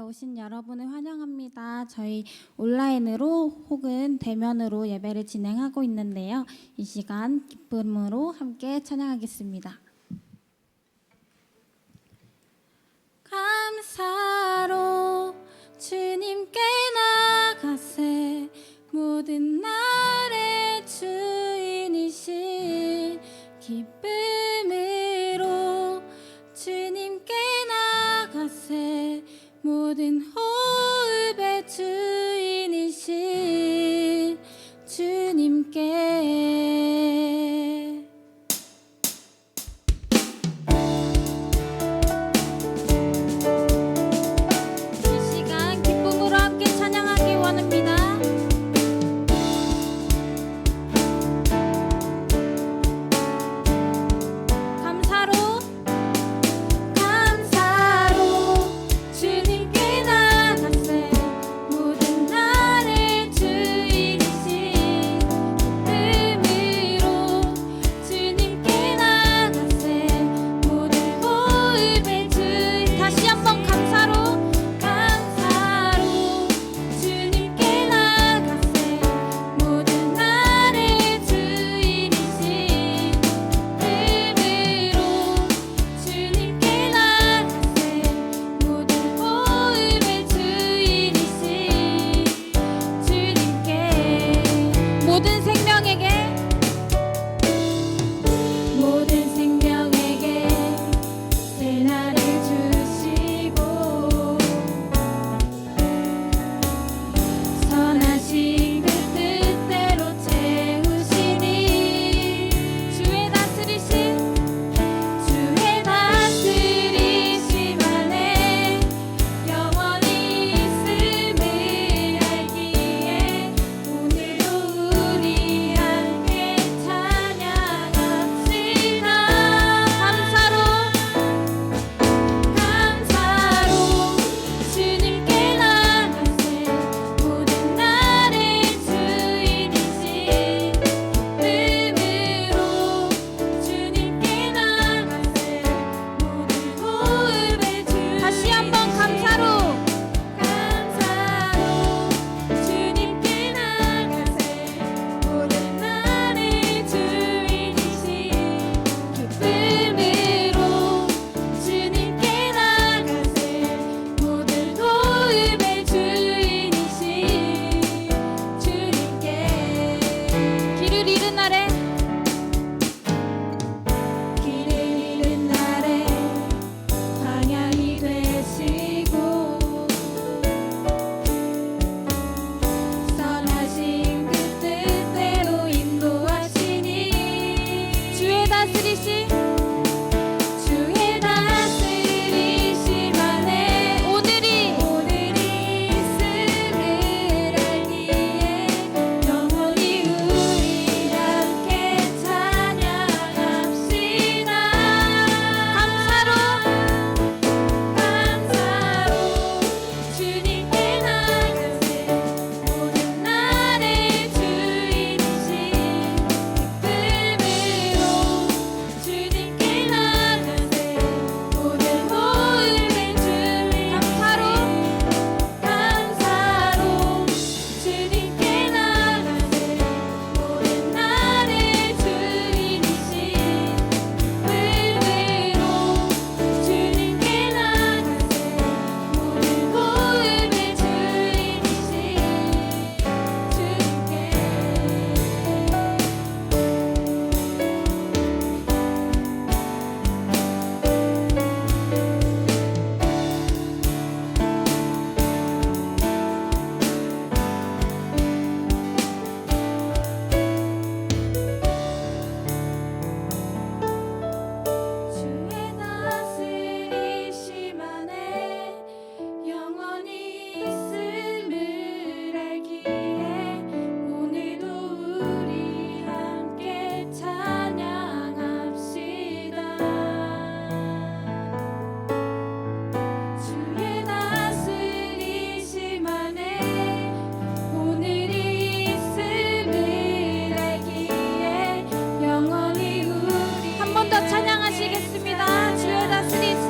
오신 여러분을 환영합니다. 저희 온라인으로 혹은 대면으로 예배를 진행하고 있는데요. 이 시간 기쁨으로 함께 찬양하겠습니다. 감사로 주님께 나가세 모든 날의 주인이신 기쁨으로 주님께 나가세 모든 호흡의 주인이신 주님께 이 시간 기쁨으로 함께 찬양하기 원합니다. 찬양하시겠습니다. 주의 다스리심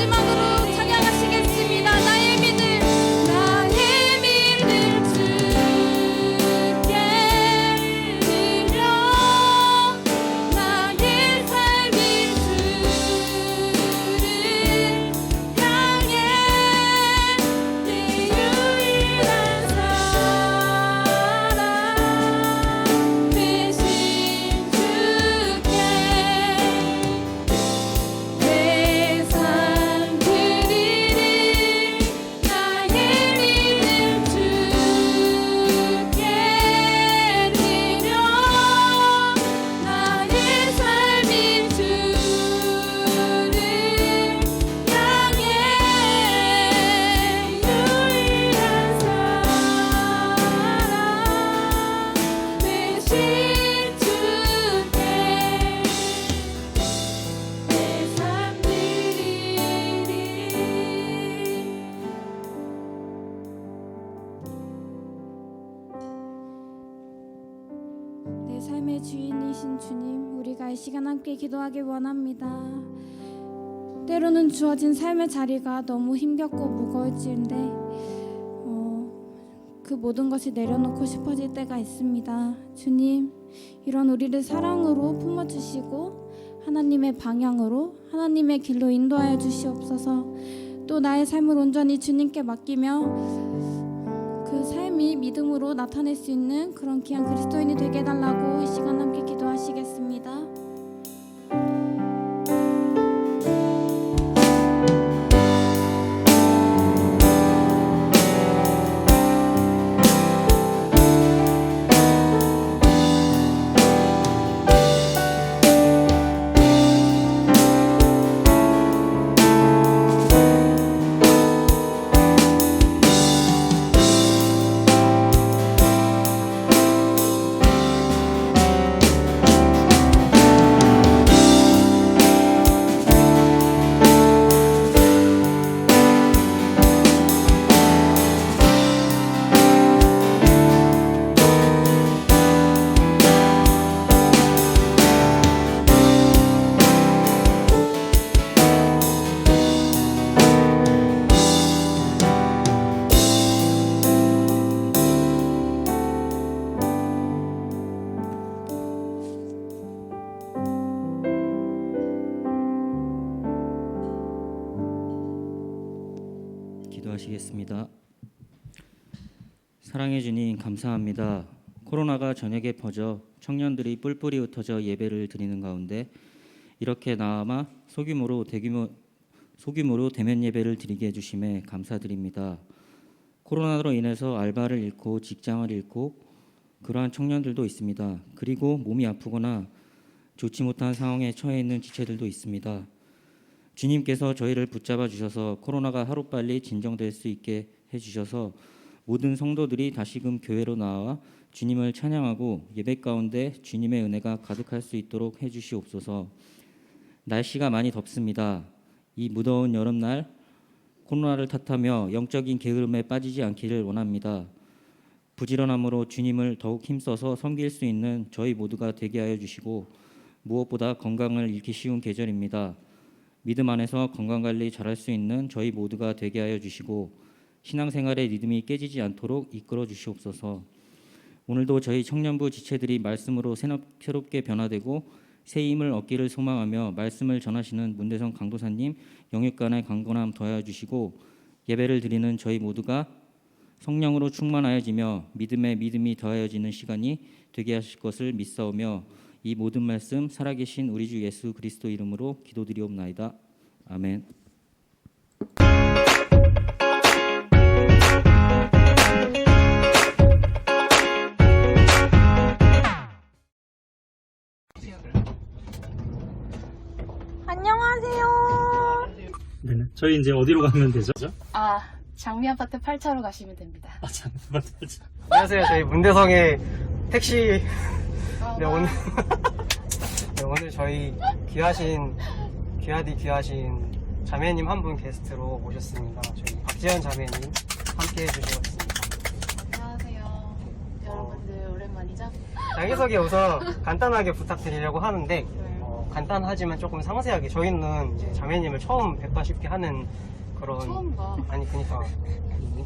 마지막으로 찬양하시겠습니다. 나의 믿음 주께 드려 나의 삶인 주를 향해 내 유일한 사랑 되신 주께 내 삶 드리리 나의 믿음 주께 드려 나의 삶인 주를 향해 유일한 사랑 되신 주께 내 삶 드리리 내 삶의 주인이신 주님, 우리가 이 시간 함께 기도하길 원합니다. 때로는 주어진 삶의 자리가 너무 힘겹고 무거울지인데 그 모든 것이 내려놓고 싶어질 때가 있습니다. 주님, 이런 우리를 사랑으로 품어주시고 하나님의 방향으로, 하나님의 길로 인도하여 주시옵소서. 또 나의 삶을 온전히 주님께 맡기며 그 삶이 믿음으로 나타낼 수 있는 그런 귀한 그리스도인이 되게 해달라고 이 시간 함께 기도하시겠습니다. 기도하시겠습니다. 사랑해 주님 감사합니다. 코로나가 전역에 퍼져 청년들이 뿔뿔이 흩어져 예배를 드리는 가운데 이렇게나마 소규모로 대면 예배를 드리게 해주심에 감사드립니다. 코로나로 인해서 알바를 잃고 직장을 잃고 그러한 청년들도 있습니다. 그리고 몸이 아프거나 좋지 못한 상황에 처해 있는 지체들도 있습니다. 주님께서 저희를 붙잡아 주셔서 코로나가 하루빨리 진정될 수 있게 해주셔서 모든 성도들이 다시금 교회로 나와 주님을 찬양하고 예배 가운데 주님의 은혜가 가득할 수 있도록 해주시옵소서. 날씨가 많이 덥습니다. 이 무더운 여름날 코로나를 탓하며 영적인 게으름에 빠지지 않기를 원합니다. 부지런함으로 주님을 더욱 힘써서 섬길 수 있는 저희 모두가 되게 하여 주시고 무엇보다 건강을 잃기 쉬운 계절입니다. 믿음 안에서 건강관리 잘할 수 있는 저희 모두가 되게 하여 주시고 신앙생활의 리듬이 깨지지 않도록 이끌어 주시옵소서. 오늘도 저희 청년부 지체들이 말씀으로 새롭게 변화되고 새 힘을 얻기를 소망하며 말씀을 전하시는 문대성 강도사님 영육간의 강건함 더하여 주시고 예배를 드리는 저희 모두가 성령으로 충만하여지며 믿음에 믿음이 더하여지는 시간이 되게 하실 것을 믿사오며 이 모든 말씀 살아계신 우리 주 예수 그리스도 이름으로 기도드리옵나이다. 아멘. 안녕하세요. 네, 저희 이제 어디로 가면 되죠? 장미 아파트 8차로 가시면 됩니다. 잠깐만. 안녕하세요. 저희 문대성의 택시. 네, 오늘 네, 오늘 저희 귀하신 자매님 한 분 게스트로 모셨습니다. 저희 박지현 자매님 함께 해주셨습니다. 안녕하세요. 여러분들 오랜만이죠? 자기소개 우선 간단하게 부탁드리려고 하는데 간단하지만 조금 상세하게 저희는 이제 자매님을 처음 뵙다시피 하는 그런 처음 봐. 아니 그러니까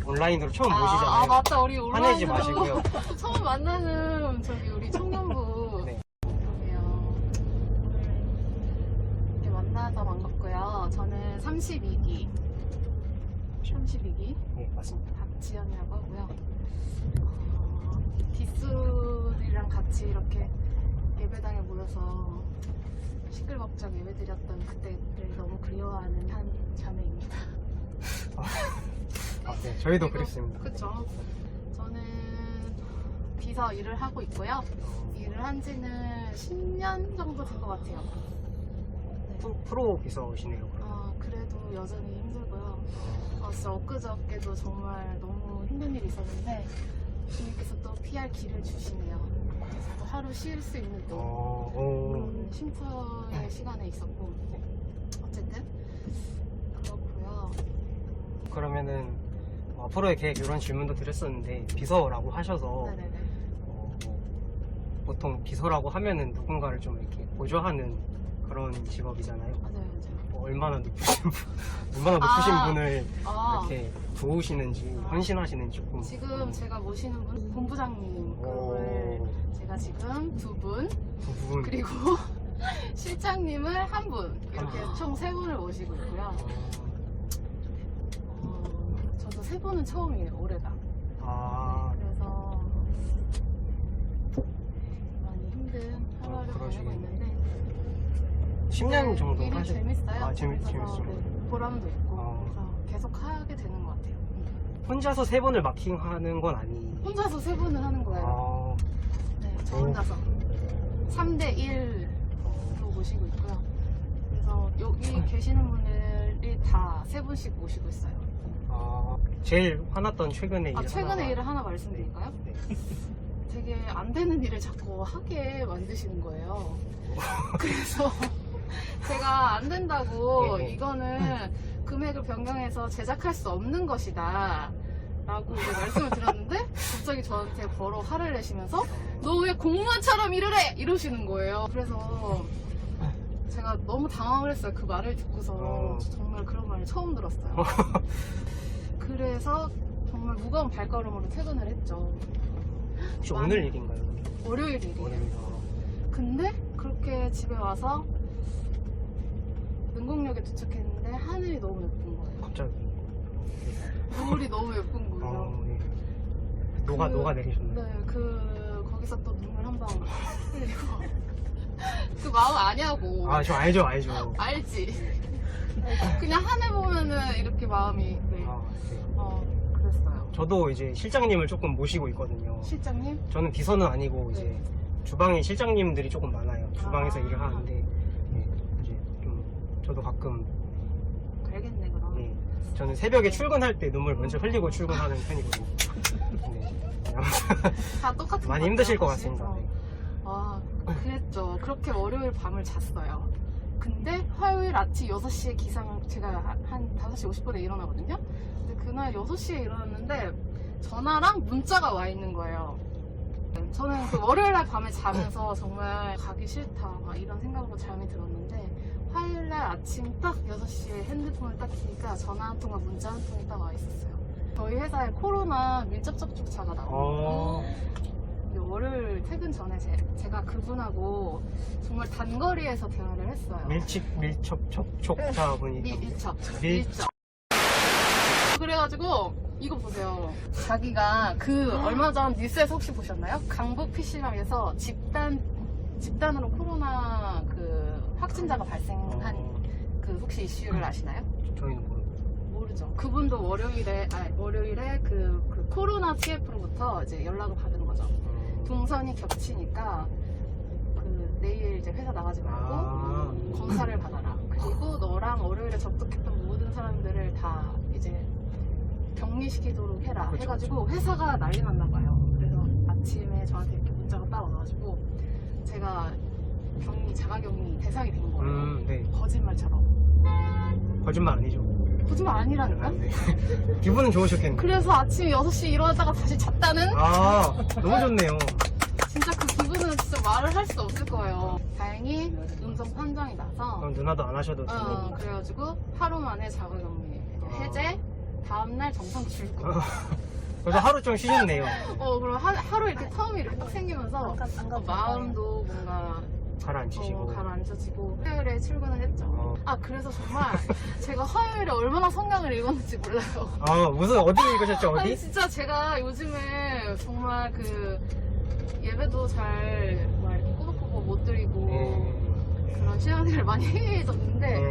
온라인으로 처음 보시잖아요. 맞다. 우리 화내지 온라인으로 마시고요. 처음 만나는 저기 우리 청년부. 네. 그러게요. 이렇게 만나서 반갑고요. 저는 32기. 네, 맞습니다. 박지연이라고 하고요. 뒷술이랑 같이 이렇게 예배당에 모여서 시끌벅적 예배드렸던 그때를 너무 그리워하는 한 자매입니다. 네, 저희도 그리고- 그랬습니다. 그쵸. 저는 비서 일을 하고 있고요. 일을 한 지는 10년 정도 된 것 같아요. 프로 비서시네요. 그럼. 그래도 여전히 힘들고요. 진짜 엊그저께도 정말 너무 힘든 일이 있었는데 주님께서 또 피할 길을 주시네요. 그래서 또 하루 쉴 수 있는 또 그런 쉼터의 시간에 있었고 어쨌든 그렇고요. 그러면은 앞으로의 계획 이런 질문도 드렸었는데 비서라고 하셔서 네네네. 보통 비서라고 하면은 누군가를 좀 이렇게 보조하는 그런 직업이잖아요. 맞아요. 얼마나 높으신 분을 아, 이렇게 도우시는지 헌신하시는지 조금. 지금 제가 모시는 분 본부장님 그걸 제가 지금 두 분 두 분. 그리고 실장님을 한 분 이렇게 총 세 분을 모시고 있고요. 저도 세 분은 처음이에요. 올해가. 아, 그래서 많이 힘든 하루하루 보내고 그러시겠네요. 있는데 10년 정도 일이 하셨. 재밌어요. 아, 재밌어서 재밌죠. 네, 보람도 있고 아. 그래서 계속 하게 되는 것 같아요. 혼자서 세 분을 마킹하는 건 아니. 혼자서 세 분을 하는 거예요. 아, 네, 저 혼자서 3대 1로 모시고 있고요. 그래서 여기 계시는 분들이 다 세 분씩 모시고 있어요. 제일 화났던 최근의 일. 최근의 일을 하나 말씀드릴까요? 네. 되게 안 되는 일을 자꾸 하게 만드시는 거예요. 그래서 제가 안 된다고 네. 이거는 금액을 변경해서 제작할 수 없는 것이다 라고 이제 말씀을 드렸는데 갑자기 저한테 바로 화를 내시면서 너 왜 공무원처럼 일을 해! 이러시는 거예요. 그래서 제가 너무 당황을 했어요. 그 말을 듣고서 정말 그런 말을 처음 들었어요. 그래서 정말 무거운 발걸음으로 퇴근을 했죠. 혹시 오늘 일인가요? 월요일 일이에요. 오늘입니다. 근데 그렇게 집에 와서 능곡역에 도착했는데 하늘이 너무 예쁜 거예요. 갑자기. 노을이 너무 예쁜 거예요. 네. 녹아 내리셨나요? 네, 거기서 또 눈물 한 방 흘리고. 그 마음 아냐고. 저 알죠. 알지? 그냥 하늘 보면은 이렇게 마음이, 네. 그랬어요. 저도 이제 실장님을 조금 모시고 있거든요. 실장님? 저는 비서는 아니고 이제 네. 주방에 실장님들이 조금 많아요. 주방에서 아. 일을 하는데 네, 이제 좀 저도 가끔 알겠네, 그럼. 네, 저는 새벽에 출근할 때 눈물 먼저 흘리고 출근하는 편이거든요. 네, 다 똑같은 많이 것 힘드실 같아요, 것 사실. 같습니다. 네. 그랬죠. 그렇게 월요일 밤을 잤어요. 근데 화요일 아침 6시에 기상을 제가 한 5시 50분에 일어나거든요. 근데 그날 6시에 일어났는데 전화랑 문자가 와 있는 거예요. 저는 그 월요일날 밤에 자면서 정말 가기 싫다 막 이런 생각으로 잠이 들었는데 화요일날 아침 딱 6시에 핸드폰을 딱 키니까 전화 한 통과 문자 한 통이 딱 와 있었어요. 저희 회사에 코로나 밀접 접촉자가 나오고 월요일 퇴근 전에 제가 그분하고 정말 단거리에서 대화를 했어요. 밀접 접촉자분이 밀접. 밀접. 그래가지고 이거 보세요. 자기가 얼마 전 뉴스에서 혹시 보셨나요? 강북 PC방에서 집단으로 코로나 확진자가 발생한 혹시 이슈를 아시나요? 저희는 모르죠. 그분도 월요일에 그 코로나 TF로부터 이제 연락을 받은 거죠. 동선이 겹치니까 내일 이제 회사 나가지 말고 검사를 받아라. 그리고 너랑 월요일에 접촉했던 모든 사람들을 다 이제 격리시키도록 해라. 그쵸, 해가지고 회사가 난리 났나 봐요. 그래서 아침에 저한테 이렇게 문자가 딱 와가지고 제가 자가격리 대상이 된 거예요. 네. 거짓말처럼. 거짓말 아니죠? 거짓말 아니라니까? 네. 기분은 좋으셨겠네요. 그래서 아침 6시 일어났다가 다시 잤다는? 너무 좋네요. 진짜 그 기분은 진짜 말을 할 수 없을 거예요. 다행히 음성 판정이 나서 그럼 누나도 안 하셔도 되는. 그래가지고 하루 만에 자가격리 해제, 다음날 정상 출근. 그래서 하루 좀 쉬셨네요. 그럼 하루 이렇게 텀이 이렇게 딱 생기면서 마음도 뭔가 가라앉히시고. 가라앉혀지고 화요일에 출근을 했죠. 그래서 정말 제가 화요일에 얼마나 성경을 읽었는지 몰라요. 무슨 어디 읽으셨죠? 어디? 아니 진짜 제가 요즘에 정말 그 예배도 잘 막 이렇게 꾸벅꾸벅 못 드리고 그런 신앙생활을 많이 해해졌는데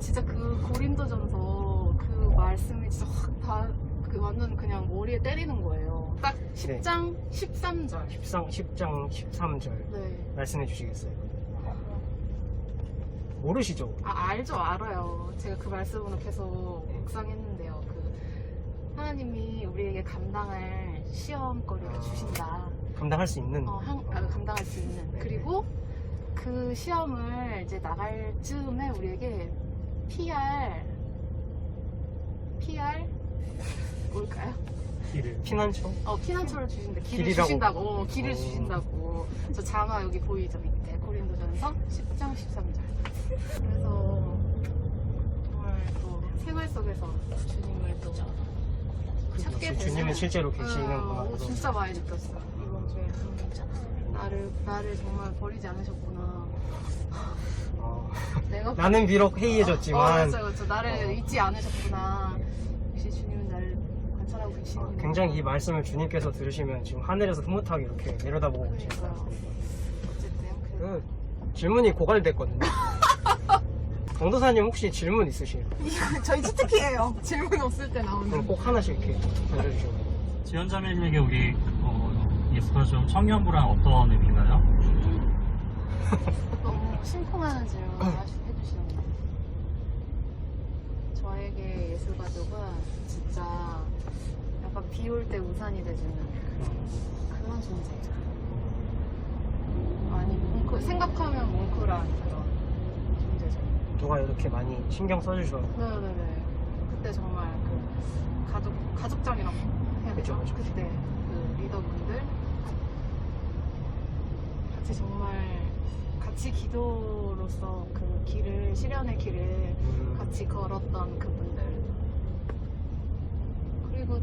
진짜 그 고린도전서 그 말씀이 진짜 확 그 완전 그냥 머리에 때리는 거예요. 딱 10장 13절. 10장 13절 네. 말씀해 주시겠어요? 모르시죠? 알죠, 알아요. 제가 그 말씀으로 계속 묵상했는데요. 그 하나님이 우리에게 감당할 시험거리를 주신다. 감당할 수 있는. 감당할 수 있는. 네. 그리고 그 시험을 이제 나갈 즈음에 우리에게 PR 뭘까요? 피난처? 피난처를 주신다. 길을 길이라고. 주신다고. 길을 주신다고. 저 자막 여기 보이죠? 밑에 고린도전서 10장 13절. 그래서 정말 또 생활 속에서 주님을 또 찾게 역시 주님은 되는 실제로 계시는구나. 진짜 많이 느꼈어요. 이번 주에 나를 정말 버리지 않으셨구나. 내가 나는 비록 해이해졌지만 맞죠. 나를 잊지 않으셨구나. 역시 주님은 나를 관찰하고 계시는. 굉장히 이 말씀을 주님께서 들으시면 지금 하늘에서 흐뭇하게 이렇게 내려다보고 계실 거예요. 어쨌든 그 질문이 고갈됐거든요. 강도사님 혹시 질문 있으세요? 저희 치트키예요. 질문 없을 때 나오는. 그럼 꼭 하나씩 이렇게 알려주시고. 지원자매님에게 우리 예수가족 청년부란 어떤 의미인가요? 너무 심쿵하는 질문을 해주시는 것 같아요. 저에게 예술가족은 진짜 약간 비 올 때 우산이 돼주는 그런 존재예요. 아니 생각하면 뭉클한 그런 존재죠. 누가 이렇게 많이 신경 써주셔서 네네네. 그때 정말 그 가족장이라고 해야 되죠. 그쵸. 그때 그 리더분들 같이 정말 같이 기도로서 그 길을 실현의 길을 같이 걸었던 그분들. 그리고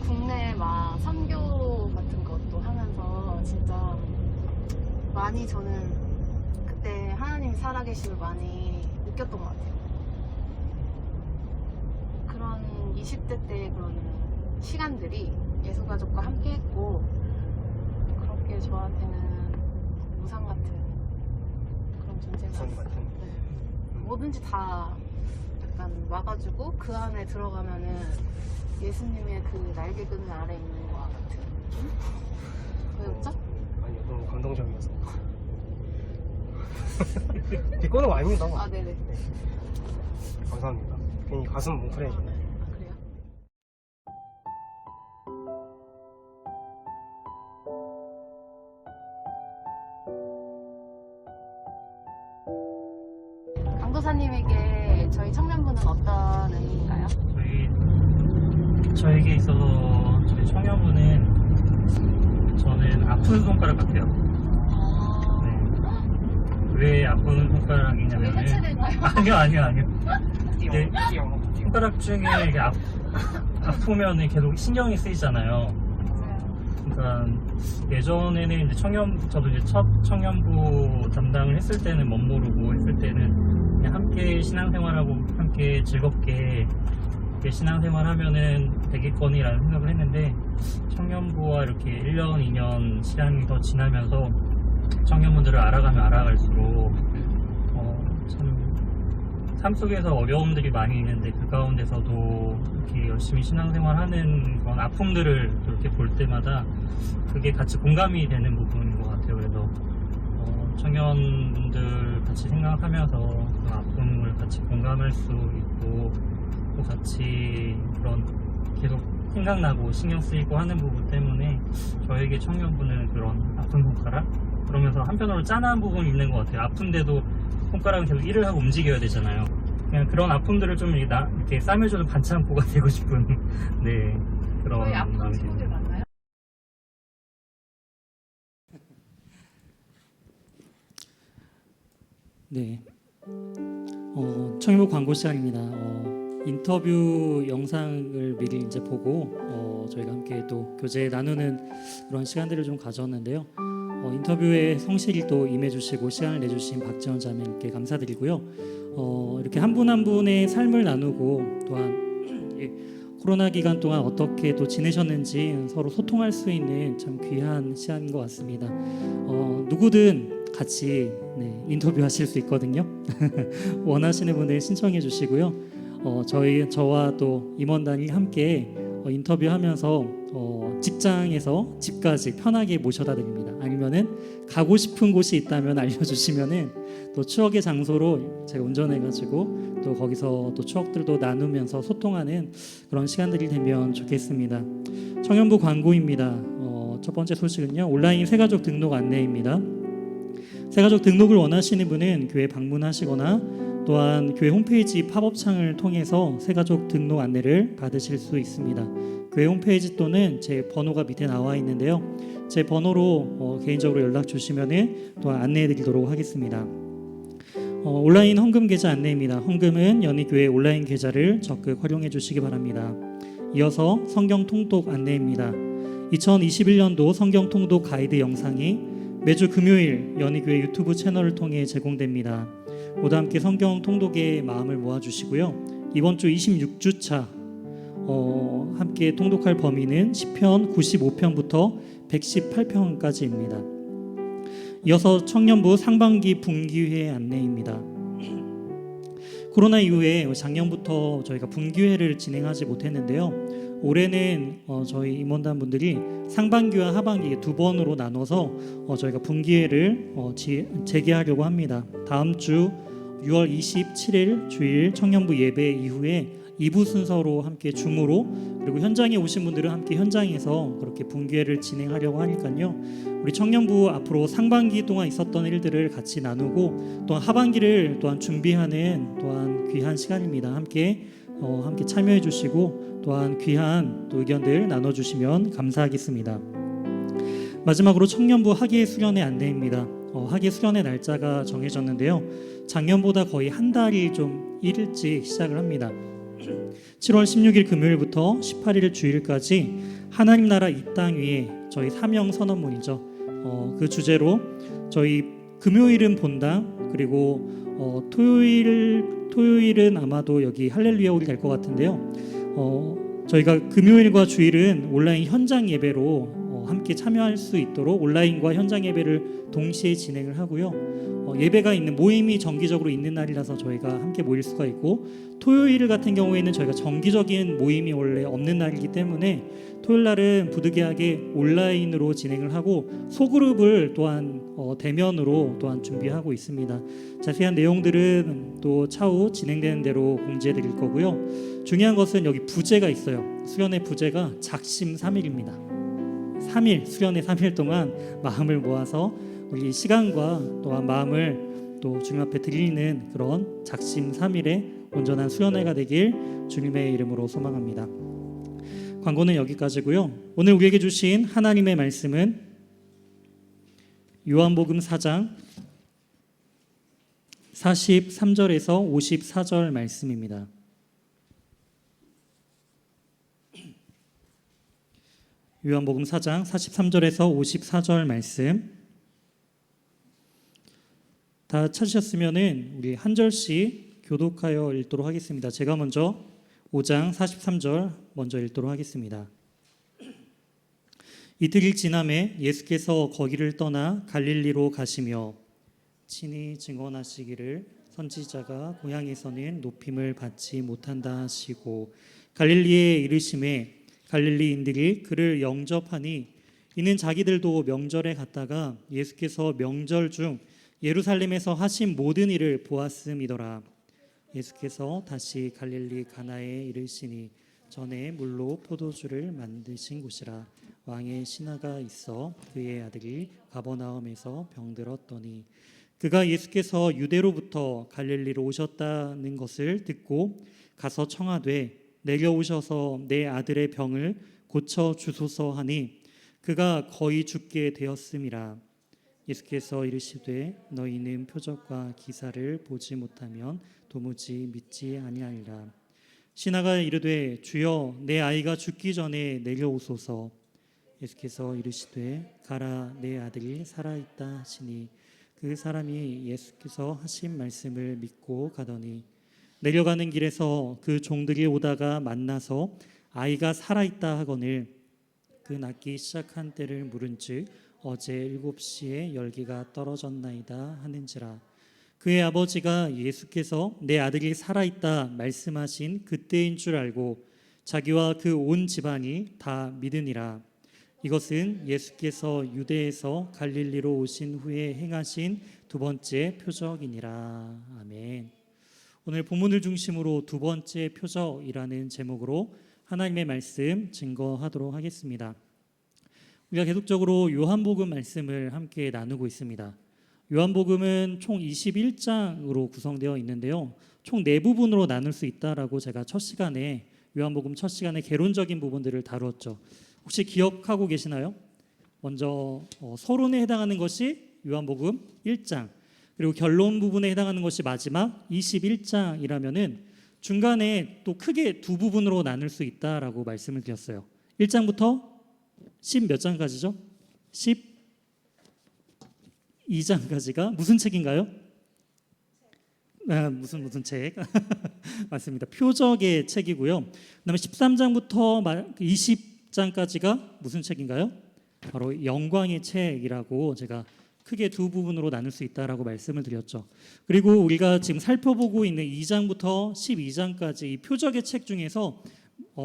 국내 막 선교 같은 것도 하면서 진짜 많이 저는 그때 하나님이 살아계심을 많이 느꼈던 것 같아요. 그런 20대 때의 그런 시간들이 예수가족과 함께 했고, 그렇게 저한테는 우상 같은 그런 존재가 우상 같은? 네. 뭐든지 다 약간 와가지고 그 안에 들어가면은 예수님의 그 날개 그늘 아래 있는 것 같은 느낌? 왜 웃죠? 아니요, 너무 감동적이어서. 비꼬는 거 아닙니다. 네네. 네. 감사합니다. 괜히 가슴 뭉클해지네. 그래요? 강도사님에게 저희 청년부는 어떤 의미인가요? 저에게 있어서 저희 청년부는 저는 아픈 손가락 같아요. 네. 왜 아픈 손가락이냐면은 저희 해체된가요? 아니요. 이게 손가락 중에 이게 아프면은 계속 신경이 쓰이잖아요. 그러니까 예전에는 이제 저도 이제 첫 청년부 담당을 했을 때는 멋모르고 했을 때는 그냥 함께 신앙생활하고 함께 즐겁게 이렇게 신앙생활하면은 되겠거니라는 생각을 했는데, 청년부와 이렇게 1년, 2년 시간이 더 지나면서 청년분들을 알아가면 알아갈수록 참 삶 속에서 어려움들이 많이 있는데 그 가운데서도 이렇게 열심히 신앙생활하는 그런 아픔들을 이렇게 볼 때마다 그게 같이 공감이 되는 부분인 것 같아요. 그래서 청년분들 같이 생각하면서 그 아픔을 같이 공감할 수 있고 또 같이 그런 계속 생각나고 신경 쓰이고 하는 부분 때문에 저에게 청년부는 그런 아픈 손가락, 그러면서 한편으로 짠한 부분이 있는 것 같아요. 아픈데도 손가락은 계속 일을 하고 움직여야 되잖아요. 그냥 그런 아픔들을 좀 이렇게 싸매주는 반창고가 되고 싶은 네, 그런 저희 아픈 마음이 친구들 듭니다. 맞나요? 네, 청일부 광고 시간입니다. 인터뷰 영상을 미리 이제 보고 저희가 함께 또 교제 나누는 그런 시간들을 좀 가졌는데요. 인터뷰에 성실히 또 임해주시고 시간을 내주신 박지원 자매님께 감사드리고요. 이렇게 한 분 한 분의 삶을 나누고 또한 코로나 기간 동안 어떻게 또 지내셨는지 서로 소통할 수 있는 참 귀한 시간인 것 같습니다. 누구든 같이 인터뷰하실 수 있거든요. 원하시는 분들 신청해 주시고요. 저와 또 임원단이 함께 인터뷰하면서 직장에서 집까지 편하게 모셔다 드립니다. 아니면은 가고 싶은 곳이 있다면 알려주시면은 또 추억의 장소로 제가 운전해가지고 또 거기서 또 추억들도 나누면서 소통하는 그런 시간들이 되면 좋겠습니다. 청년부 광고입니다. 첫 번째 소식은요, 온라인 새가족 등록 안내입니다. 새가족 등록을 원하시는 분은 교회 방문하시거나 또한 교회 홈페이지 팝업창을 통해서 새가족 등록 안내를 받으실 수 있습니다. 교회 홈페이지 또는 제 번호가 밑에 나와 있는데요. 제 번호로 개인적으로 연락 주시면 또한 안내해 드리도록 하겠습니다. 온라인 헌금 계좌 안내입니다. 헌금은 연희교회 온라인 계좌를 적극 활용해 주시기 바랍니다. 이어서 성경 통독 안내입니다. 2021년도 성경 통독 가이드 영상이 매주 금요일 연희교회 유튜브 채널을 통해 제공됩니다. 모두 함께 성경 통독의 마음을 모아주시고요. 이번 주 26주차 함께 통독할 범위는 시편 95편부터 118편까지입니다. 이어서 청년부 상반기 분기회 안내입니다. 코로나 이후에 작년부터 저희가 분기회를 진행하지 못했는데요. 올해는 저희 임원단 분들이 상반기와 하반기 두 번으로 나눠서 저희가 분기회를 재개하려고 합니다. 다음 주 6월 27일 주일 청년부 예배 이후에 2부 순서로 함께 줌으로, 그리고 현장에 오신 분들은 함께 현장에서 그렇게 분기회를 진행하려고 하니까요. 우리 청년부 앞으로 상반기 동안 있었던 일들을 같이 나누고 또한 하반기를 또한 준비하는 또한 귀한 시간입니다. 함께 참여해 주시고 또한 귀한 또 의견들 나눠주시면 감사하겠습니다. 마지막으로 청년부 학예 수련회 안내입니다. 학예 수련회 날짜가 정해졌는데요. 작년보다 거의 한 달이 좀 일찍 시작을 합니다. 7월 16일 금요일부터 18일 주일까지 하나님 나라 이 땅 위에 저희 사명 선언문이죠. 그 주제로 저희 금요일은 본당, 그리고 토요일은 아마도 여기 할렐루야 올이 될 것 같은데요. 저희가 금요일과 주일은 온라인 현장 예배로 함께 참여할 수 있도록 온라인과 현장 예배를 동시에 진행을 하고요. 예배가 있는 모임이 정기적으로 있는 날이라서 저희가 함께 모일 수가 있고, 토요일 같은 경우에는 저희가 정기적인 모임이 원래 없는 날이기 때문에 토요일 날은 부득이하게 온라인으로 진행을 하고 소그룹을 또한 대면으로 또한 준비하고 있습니다. 자세한 내용들은 또 차후 진행되는 대로 공지해 드릴 거고요. 중요한 것은 여기 부제가 있어요. 수련회 부제가 작심 3일입니다. 3일, 수련회 3일 동안 마음을 모아서 우리 시간과 또한 마음을 또 주님 앞에 드리는 그런 작심 3일의 온전한 수련회가 되길 주님의 이름으로 소망합니다. 광고는 여기까지고요. 오늘 우리에게 주신 하나님의 말씀은 요한복음 4장 43절에서 54절 말씀입니다. 요한복음 4장 43절에서 54절 말씀 다 찾으셨으면은 우리 한 절씩 교독하여 읽도록 하겠습니다. 제가 먼저 5장 43절 먼저 읽도록 하겠습니다. 이틀이 지남에 예수께서 거기를 떠나 갈릴리로 가시며 친히 증언하시기를 선지자가 고향에서는 높임을 받지 못한다 하시고 갈릴리에 이르심에 갈릴리인들이 그를 영접하니 이는 자기들도 명절에 갔다가 예수께서 명절 중 예루살렘에서 하신 모든 일을 보았음이더라. 예수께서 다시 갈릴리 가나에 이르시니 전에 물로 포도주를 만드신 곳이라. 왕의 신하가 있어 그의 아들이 가버나움에서 병들었더니 그가 예수께서 유대로부터 갈릴리로 오셨다는 것을 듣고 가서 청하되 내려오셔서 내 아들의 병을 고쳐 주소서 하니 그가 거의 죽게 되었음이라. 예수께서 이르시되 너희는 표적과 기사를 보지 못하면 도무지 믿지 아니하리라. 신하가 이르되 주여 내 아이가 죽기 전에 내려오소서. 예수께서 이르시되 가라 내 아들이 살아있다 하시니 그 사람이 예수께서 하신 말씀을 믿고 가더니 내려가는 길에서 그 종들이 오다가 만나서 아이가 살아있다 하거늘 그 낫기 시작한 때를 물은즉 어제 7시에 열기가 떨어졌나이다 하는지라. 그의 아버지가 예수께서 내 아들이 살아있다 말씀하신 그때인 줄 알고 자기와 그 온 집안이 다 믿으니라. 이것은 예수께서 유대에서 갈릴리로 오신 후에 행하신 두 번째 표적이니라. 아멘. 오늘 본문을 중심으로 두 번째 표적이라는 제목으로 하나님의 말씀 증거하도록 하겠습니다. 우리가 계속적으로 요한복음 말씀을 함께 나누고 있습니다. 요한복음은 총 21장으로 구성되어 있는데요. 총 4부분으로 나눌 수 있다라고 제가 요한복음 첫 시간에 개론적인 부분들을 다루었죠. 혹시 기억하고 계시나요? 먼저 서론에 해당하는 것이 요한복음 1장, 그리고 결론 부분에 해당하는 것이 마지막 21장이라면은 중간에 또 크게 두 부분으로 나눌 수 있다라고 말씀을 드렸어요. 1장부터 10 몇 장까지죠? 12장까지가 무슨 책인가요? 무슨 책? 맞습니다. 표적의 책이고요. 그다음에 13장부터 20장까지가 무슨 책인가요? 바로 영광의 책이라고 제가 크게 두 부분으로 나눌 수 있다라고 말씀을 드렸죠. 그리고 우리가 지금 살펴보고 있는 2장부터 12장까지 이 표적의 책 중에서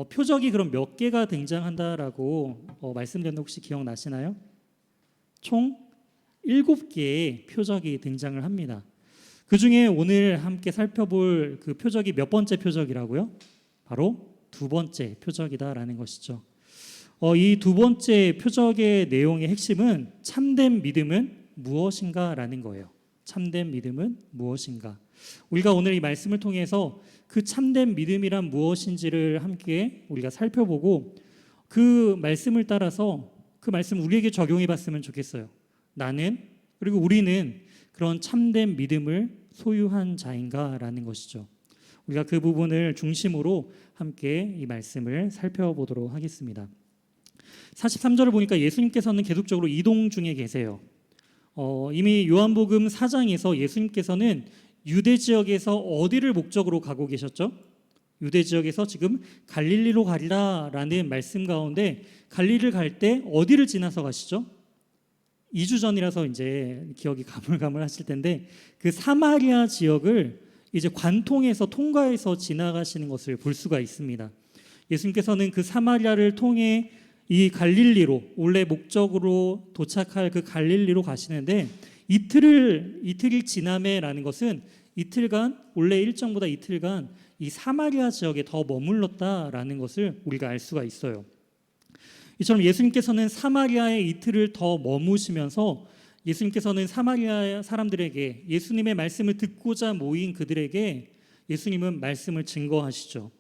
표적이 그럼 몇 개가 등장한다라고 말씀드렸는데 혹시 기억나시나요? 총 7개의 표적이 등장을 합니다. 그 중에 오늘 함께 살펴볼 그 표적이 몇 번째 표적이라고요? 바로 두 번째 표적이다라는 것이죠. 이 두 번째 표적의 내용의 핵심은 참된 믿음은 무엇인가라는 거예요. 참된 믿음은 무엇인가? 우리가 오늘 이 말씀을 통해서 그 참된 믿음이란 무엇인지를 함께 우리가 살펴보고 그 말씀을 따라서 그 말씀을 우리에게 적용해 봤으면 좋겠어요. 나는 그리고 우리는 그런 참된 믿음을 소유한 자인가라는 것이죠. 우리가 그 부분을 중심으로 함께 이 말씀을 살펴보도록 하겠습니다. 43절을 보니까 예수님께서는 계속적으로 이동 중에 계세요. 이미 요한복음 4장에서 예수님께서는 유대 지역에서 어디를 목적으로 가고 계셨죠? 유대 지역에서 지금 갈릴리로 가리라라는 말씀 가운데 갈릴리를 갈 때 어디를 지나서 가시죠? 2주 전이라서 이제 기억이 가물가물하실 텐데 그 사마리아 지역을 이제 관통해서 통과해서 지나가시는 것을 볼 수가 있습니다. 예수님께서는 그 사마리아를 통해 이 갈릴리로 원래 목적으로 도착할 그 갈릴리로 가시는데 이틀이 지남에라는 것은 이틀간 원래 일정보다 이틀간 이 사마리아 지역에 더 머물렀다라는 것을 우리가 알 수가 있어요. 이처럼 예수님께서는 사마리아에 이틀을 더 머무시면서 예수님께서는 사마리아 사람들에게 예수님의 말씀을 듣고자 모인 그들에게 예수님은 말씀을 증거하시죠.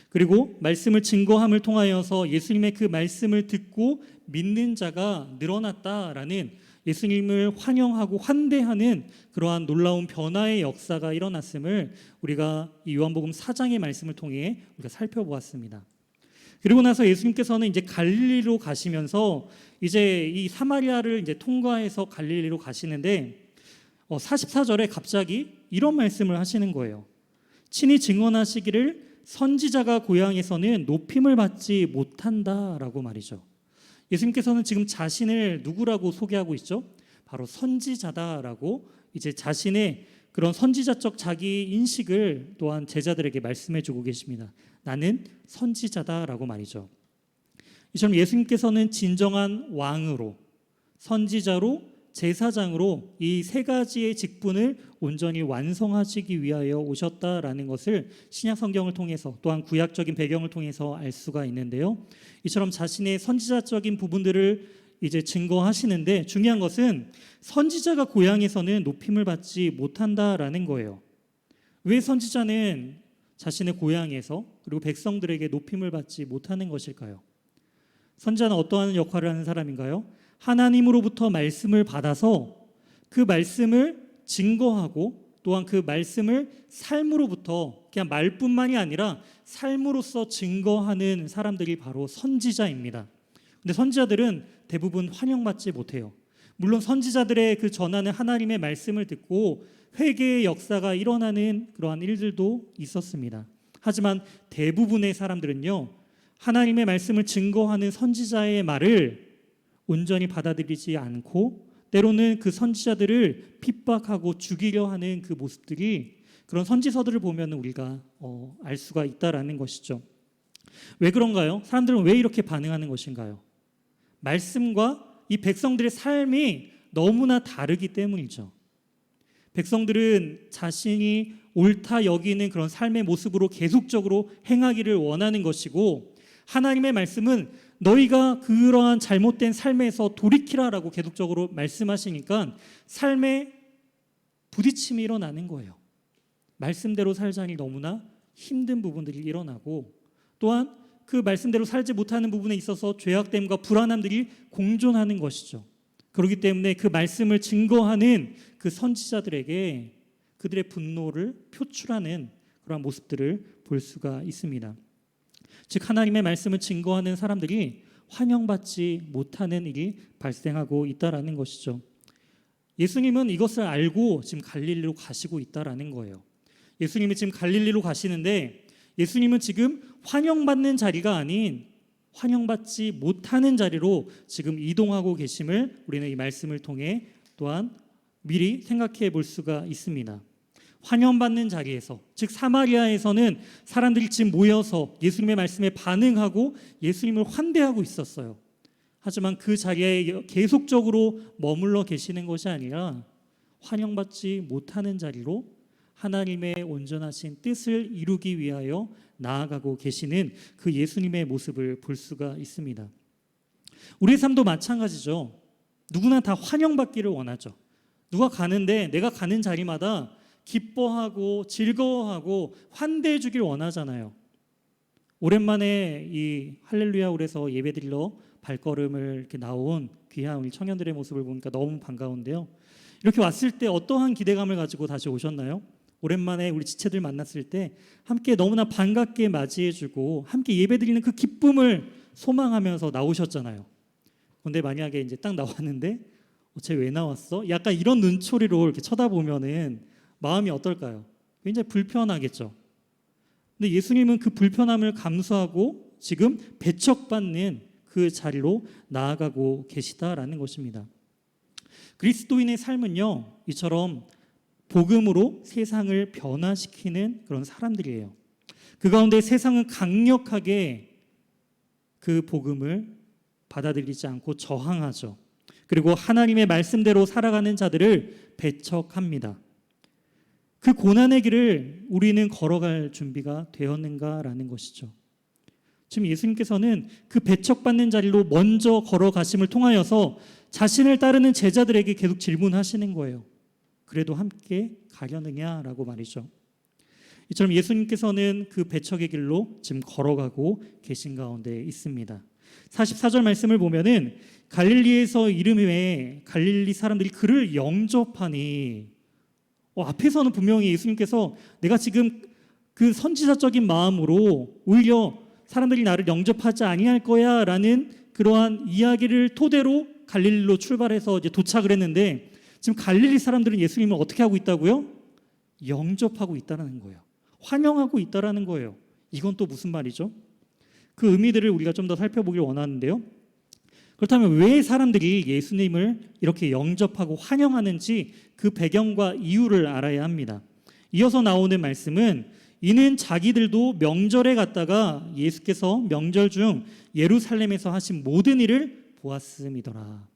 그리고 말씀을 증거함을 통하여서 예수님의 그 말씀을 듣고 믿는 자가 늘어났다라는 예수님을 환영하고 환대하는 그러한 놀라운 변화의 역사가 일어났음을 우리가 이 요한복음 4장의 말씀을 통해 우리가 살펴보았습니다. 그리고 나서 예수님께서는 이제 갈릴리로 가시면서 이제 이 사마리아를 이제 통과해서 갈릴리로 가시는데 44절에 갑자기 이런 말씀을 하시는 거예요. 친히 증언하시기를 선지자가 고향에서는 높임을 받지 못한다라고 말이죠. 예수님께서는 지금 자신을 누구라고 소개하고 있죠? 바로 선지자다라고 이제 자신의 그런 선지자적 자기 인식을 또한 제자들에게 말씀해 주고 계십니다. 나는 선지자다라고 말이죠. 이처럼 예수님께서는 진정한 왕으로, 선지자로, 제사장으로 이 세 가지의 직분을 온전히 완성하시기 위하여 오셨다라는 것을 신약 성경을 통해서 또한 구약적인 배경을 통해서 알 수가 있는데요. 이처럼 자신의 선지자적인 부분들을 이제 증거하시는데 중요한 것은 선지자가 고향에서는 높임을 받지 못한다라는 거예요. 왜 선지자는 자신의 고향에서 그리고 백성들에게 높임을 받지 못하는 것일까요? 선지자는 어떠한 역할을 하는 사람인가요? 하나님으로부터 말씀을 받아서 그 말씀을 증거하고 또한 그 말씀을 삶으로부터 그냥 말뿐만이 아니라 삶으로서 증거하는 사람들이 바로 선지자입니다. 근데 선지자들은 대부분 환영받지 못해요. 물론 선지자들의 그 전하는 하나님의 말씀을 듣고 회개의 역사가 일어나는 그러한 일들도 있었습니다. 하지만 대부분의 사람들은요, 하나님의 말씀을 증거하는 선지자의 말을 온전히 받아들이지 않고 때로는 그 선지자들을 핍박하고 죽이려 하는 그 모습들이 그런 선지서들을 보면 우리가 알 수가 있다라는 것이죠. 왜 그런가요? 사람들은 왜 이렇게 반응하는 것인가요? 말씀과 이 백성들의 삶이 너무나 다르기 때문이죠. 백성들은 자신이 옳다 여기는 그런 삶의 모습으로 계속적으로 행하기를 원하는 것이고, 하나님의 말씀은 너희가 그러한 잘못된 삶에서 돌이키라라고 계속적으로 말씀하시니까 삶에 부딪힘이 일어나는 거예요. 말씀대로 살자니 너무나 힘든 부분들이 일어나고, 또한 그 말씀대로 살지 못하는 부분에 있어서 죄악됨과 불안함들이 공존하는 것이죠. 그렇기 때문에 그 말씀을 증거하는 그 선지자들에게 그들의 분노를 표출하는 그런 모습들을 볼 수가 있습니다. 즉 하나님의 말씀을 증거하는 사람들이 환영받지 못하는 일이 발생하고 있다라는 것이죠. 예수님은 이것을 알고 지금 갈릴리로 가시고 있다라는 거예요. 예수님이 지금 갈릴리로 가시는데 예수님은 지금 환영받는 자리가 아닌 환영받지 못하는 자리로 지금 이동하고 계심을 우리는 이 말씀을 통해 또한 미리 생각해 볼 수가 있습니다. 환영받는 자리에서, 즉 사마리아에서는 사람들이 지금 모여서 예수님의 말씀에 반응하고 예수님을 환대하고 있었어요. 하지만 그 자리에 계속적으로 머물러 계시는 것이 아니라 환영받지 못하는 자리로 하나님의 온전하신 뜻을 이루기 위하여 나아가고 계시는 그 예수님의 모습을 볼 수가 있습니다. 우리의 삶도 마찬가지죠. 누구나 다 환영받기를 원하죠. 누가 가는데 내가 가는 자리마다 기뻐하고 즐거워하고 환대해 주길 원하잖아요. 오랜만에 이 할렐루야 홀에서 예배드리러 발걸음을 이렇게 나온 귀한 우리 청년들의 모습을 보니까 너무 반가운데요. 이렇게 왔을 때 어떠한 기대감을 가지고 다시 오셨나요? 오랜만에 우리 지체들 만났을 때 함께 너무나 반갑게 맞이해주고 함께 예배드리는 그 기쁨을 소망하면서 나오셨잖아요. 그런데 만약에 이제 딱 나왔는데 쟤 왜 나왔어? 약간 이런 눈초리로 이렇게 쳐다보면은 마음이 어떨까요? 굉장히 불편하겠죠. 근데 예수님은 그 불편함을 감수하고 지금 배척받는 그 자리로 나아가고 계시다라는 것입니다. 그리스도인의 삶은요, 이처럼 복음으로 세상을 변화시키는 그런 사람들이에요. 그 가운데 세상은 강력하게 그 복음을 받아들이지 않고 저항하죠. 그리고 하나님의 말씀대로 살아가는 자들을 배척합니다. 그 고난의 길을 우리는 걸어갈 준비가 되었는가라는 것이죠. 지금 예수님께서는 그 배척받는 자리로 먼저 걸어가심을 통하여서 자신을 따르는 제자들에게 계속 질문하시는 거예요. 그래도 함께 가려느냐라고 말이죠. 이처럼 예수님께서는 그 배척의 길로 지금 걸어가고 계신 가운데 있습니다. 44절 말씀을 보면은 갈릴리에서 이름에 갈릴리 사람들이 그를 영접하니, 앞에서는 분명히 예수님께서 내가 지금 그 선지자적인 마음으로 오히려 사람들이 나를 영접하지 아니할 거야 라는 그러한 이야기를 토대로 갈릴리로 출발해서 이제 도착을 했는데, 지금 갈릴리 사람들은 예수님을 어떻게 하고 있다고요? 영접하고 있다는 거예요. 환영하고 있다는 거예요. 이건 또 무슨 말이죠? 그 의미들을 우리가 좀 더 살펴보길 원하는데요. 그렇다면 왜 사람들이 예수님을 이렇게 영접하고 환영하는지 그 배경과 이유를 알아야 합니다. 이어서 나오는 말씀은 이는 자기들도 명절에 갔다가 예수께서 명절 중 예루살렘에서 하신 모든 일을 보았음이더라.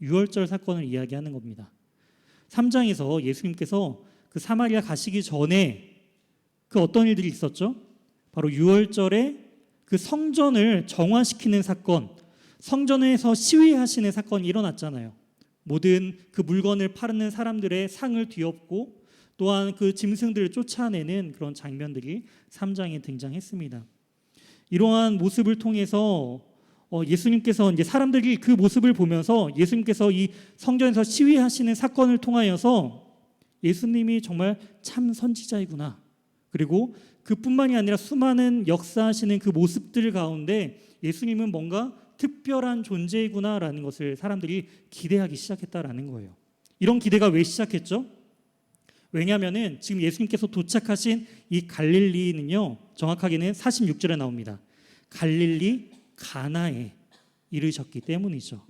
유월절 사건을 이야기하는 겁니다. 3장에서 예수님께서 그 사마리아 가시기 전에 그 어떤 일들이 있었죠? 바로 유월절에 그 성전을 정화시키는 사건, 성전에서 시위하시는 사건이 일어났잖아요. 모든 그 물건을 파는 사람들의 상을 뒤엎고 또한 그 짐승들을 쫓아내는 그런 장면들이 3장에 등장했습니다. 이러한 모습을 통해서 예수님께서 이제 사람들이 그 모습을 보면서 예수님께서 이 성전에서 시위하시는 사건을 통하여서 예수님이 정말 참 선지자이구나. 그리고 그뿐만이 아니라 수많은 역사하시는 그 모습들 가운데 예수님은 뭔가 특별한 존재이구나라는 것을 사람들이 기대하기 시작했다라는 거예요. 이런 기대가 왜 시작했죠? 왜냐하면은 지금 예수님께서 도착하신 이 갈릴리는요, 정확하게는 46절에 나옵니다. 갈릴리 가나에 이르셨기 때문이죠.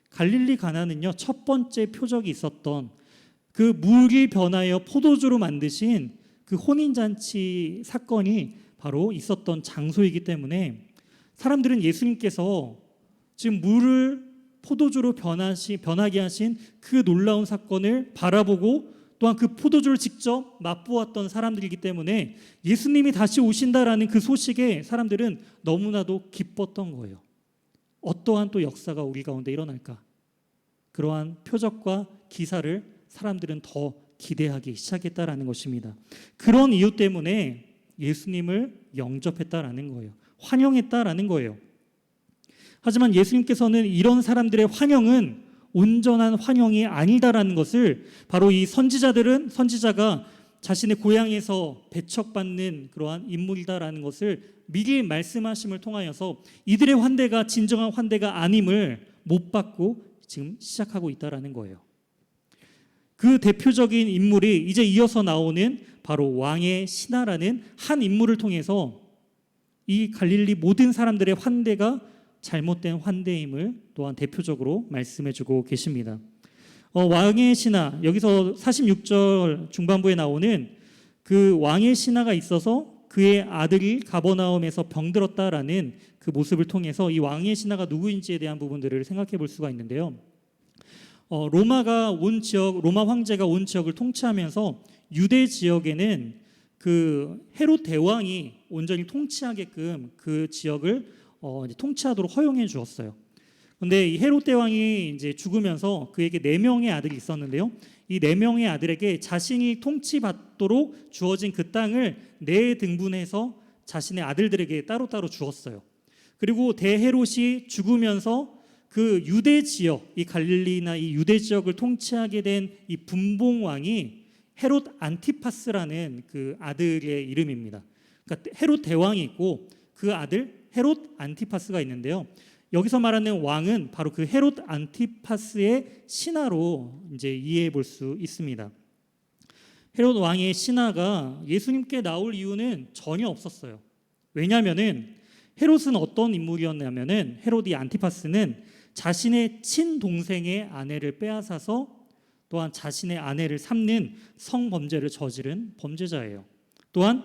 갈릴리 가나는요, 첫 번째 표적이 있었던 그 물이 변하여 포도주로 만드신 그 혼인잔치 사건이 바로 있었던 장소이기 때문에 사람들은 예수님께서 지금 물을 포도주로 변하게 하신 그 놀라운 사건을 바라보고 또한 그 포도주를 직접 맛보았던 사람들이기 때문에 예수님이 다시 오신다라는 그 소식에 사람들은 너무나도 기뻤던 거예요. 어떠한 또 역사가 우리 가운데 일어날까? 그러한 표적과 기사를 사람들은 더 기대하기 시작했다라는 것입니다. 그런 이유 때문에 예수님을 영접했다라는 거예요. 환영했다라는 거예요. 하지만 예수님께서는 이런 사람들의 환영은 온전한 환영이 아니다라는 것을 바로 이 선지자가 자신의 고향에서 배척받는 그러한 인물이다라는 것을 미리 말씀하심을 통하여서 이들의 환대가 진정한 환대가 아님을 못 받고 지금 시작하고 있다라는 거예요. 그 대표적인 인물이 이제 이어서 나오는 바로 왕의 신하라는 한 인물을 통해서 이 갈릴리 모든 사람들의 환대가 잘못된 환대임을 또한 대표적으로 말씀해주고 계십니다. 왕의 신하, 여기서 46절 중반부에 나오는 그 왕의 신하가 있어서 그의 아들이 가버나움에서 병들었다라는 그 모습을 통해서 이 왕의 신하가 누구인지에 대한 부분들을 생각해 볼 수가 있는데요. 로마 황제가 온 지역을 통치하면서 유대 지역에는 그 헤롯 대왕이 온전히 통치하게끔 그 지역을 통치하도록 허용해 주었어요. 그런데 이 헤롯 대왕이 이제 죽으면서 그에게 4명의 아들이 있었는데요. 이 4명의 아들에게 자신이 통치받도록 주어진 그 땅을 4등분해서 자신의 아들들에게 따로따로 주었어요. 그리고 대헤롯이 죽으면서 그 유대 지역, 이 갈릴리나 이 유대 지역을 통치하게 된 이 분봉 왕이 헤롯 안티파스라는 그 아들의 이름입니다. 그러니까 헤롯 대왕이 있고 그 아들 헤롯 안티파스가 있는데요. 여기서 말하는 왕은 바로 그 헤롯 안티파스의 신하로 이제 이해해 볼 수 있습니다. 헤롯 왕의 신하가 예수님께 나올 이유는 전혀 없었어요. 왜냐하면은 헤롯은 어떤 인물이었냐면은 헤롯 이 안티파스는 자신의 친동생의 아내를 빼앗아서 또한 자신의 아내를 삼는 성범죄를 저지른 범죄자예요. 또한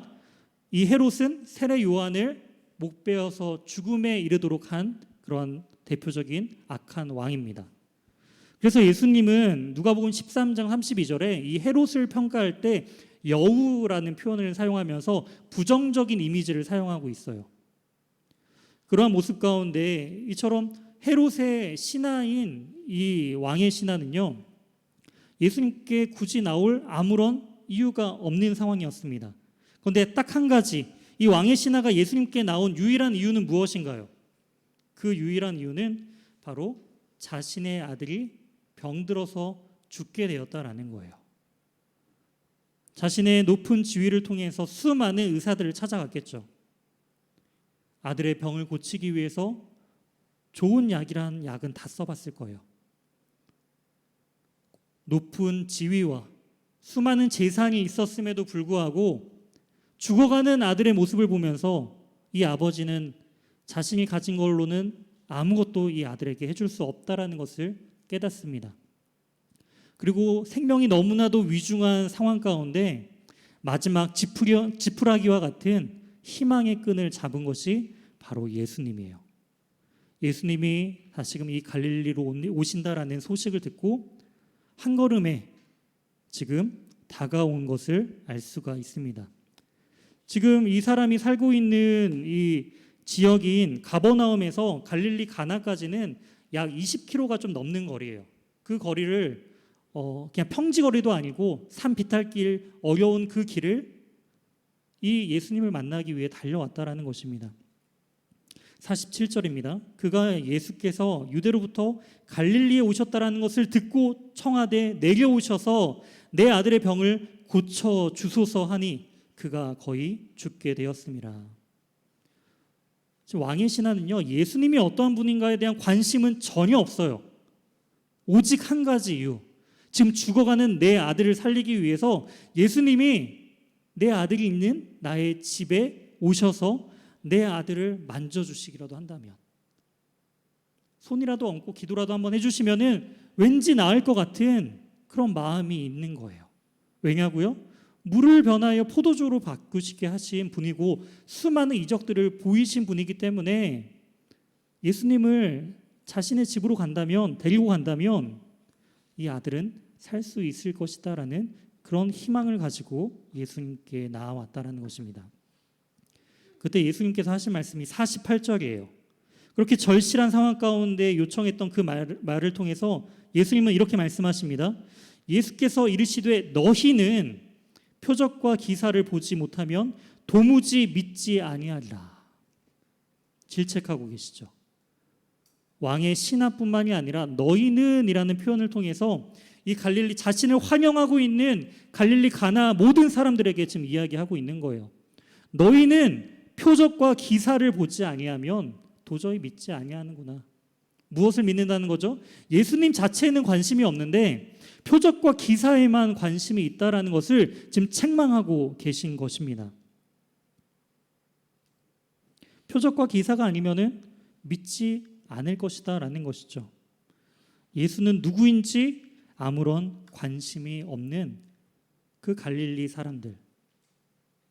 이 헤롯은 세례 요한을 목베어서 죽음에 이르도록 한 그런 대표적인 악한 왕입니다. 그래서 예수님은 누가복음 13장 32절에 이 헤롯을 평가할 때 여우라는 표현을 사용하면서 부정적인 이미지를 사용하고 있어요. 그러한 모습 가운데 이처럼 헤롯의 신하인 이 왕의 신하는요, 예수님께 굳이 나올 아무런 이유가 없는 상황이었습니다. 그런데 딱 한 가지, 이 왕의 신하가 예수님께 나온 유일한 이유는 무엇인가요? 그 유일한 이유는 바로 자신의 아들이 병들어서 죽게 되었다라는 거예요. 자신의 높은 지위를 통해서 수많은 의사들을 찾아갔겠죠. 아들의 병을 고치기 위해서 좋은 약이라는 약은 다 써봤을 거예요. 높은 지위와 수많은 재산이 있었음에도 불구하고 죽어가는 아들의 모습을 보면서 이 아버지는 자신이 가진 걸로는 아무것도 이 아들에게 해줄 수 없다라는 것을 깨닫습니다. 그리고 생명이 너무나도 위중한 상황 가운데 마지막 지푸라기와 같은 희망의 끈을 잡은 것이 바로 예수님이에요. 예수님이 다시금 이 갈릴리로 오신다라는 소식을 듣고 한 걸음에 지금 다가온 것을 알 수가 있습니다. 지금 이 사람이 살고 있는 이 지역인 가버나움에서 갈릴리 가나까지는 약 20km가 좀 넘는 거리예요. 그 거리를 그냥 평지 거리도 아니고 산 비탈길 어려운 그 길을 이 예수님을 만나기 위해 달려왔다라는 것입니다. 47절입니다. 그가 예수께서 유대로부터 갈릴리에 오셨다라는 것을 듣고 청하되 내려오셔서 내 아들의 병을 고쳐 주소서 하니 그가 거의 죽게 되었습니다. 왕의 신하는요, 예수님이 어떠한 분인가에 대한 관심은 전혀 없어요. 오직 한 가지 이유, 지금 죽어가는 내 아들을 살리기 위해서 예수님이 내 아들이 있는 나의 집에 오셔서 내 아들을 만져주시기라도 한다면, 손이라도 얹고 기도라도 한번 해주시면은 왠지 나을 것 같은 그런 마음이 있는 거예요. 왜냐고요? 물을 변하여 포도주로 바꾸시게 하신 분이고 수많은 이적들을 보이신 분이기 때문에 예수님을 자신의 집으로 데리고 간다면 이 아들은 살 수 있을 것이다라는 그런 희망을 가지고 예수님께 나아왔다라는 것입니다. 그때 예수님께서 하신 말씀이 48절이에요. 그렇게 절실한 상황 가운데 요청했던 그 말을 통해서 예수님은 이렇게 말씀하십니다. 예수께서 이르시되 너희는 표적과 기사를 보지 못하면 도무지 믿지 아니하리라. 질책하고 계시죠. 왕의 신하뿐만이 아니라 너희는 이라는 표현을 통해서 이 갈릴리, 자신을 환영하고 있는 갈릴리 가나 모든 사람들에게 지금 이야기하고 있는 거예요. 너희는 표적과 기사를 보지 아니하면 도저히 믿지 아니하는구나. 무엇을 믿는다는 거죠? 예수님 자체에는 관심이 없는데 표적과 기사에만 관심이 있다라는 것을 지금 책망하고 계신 것입니다. 표적과 기사가 아니면은 믿지 않을 것이다라는 것이죠. 예수는 누구인지 아무런 관심이 없는 그 갈릴리 사람들,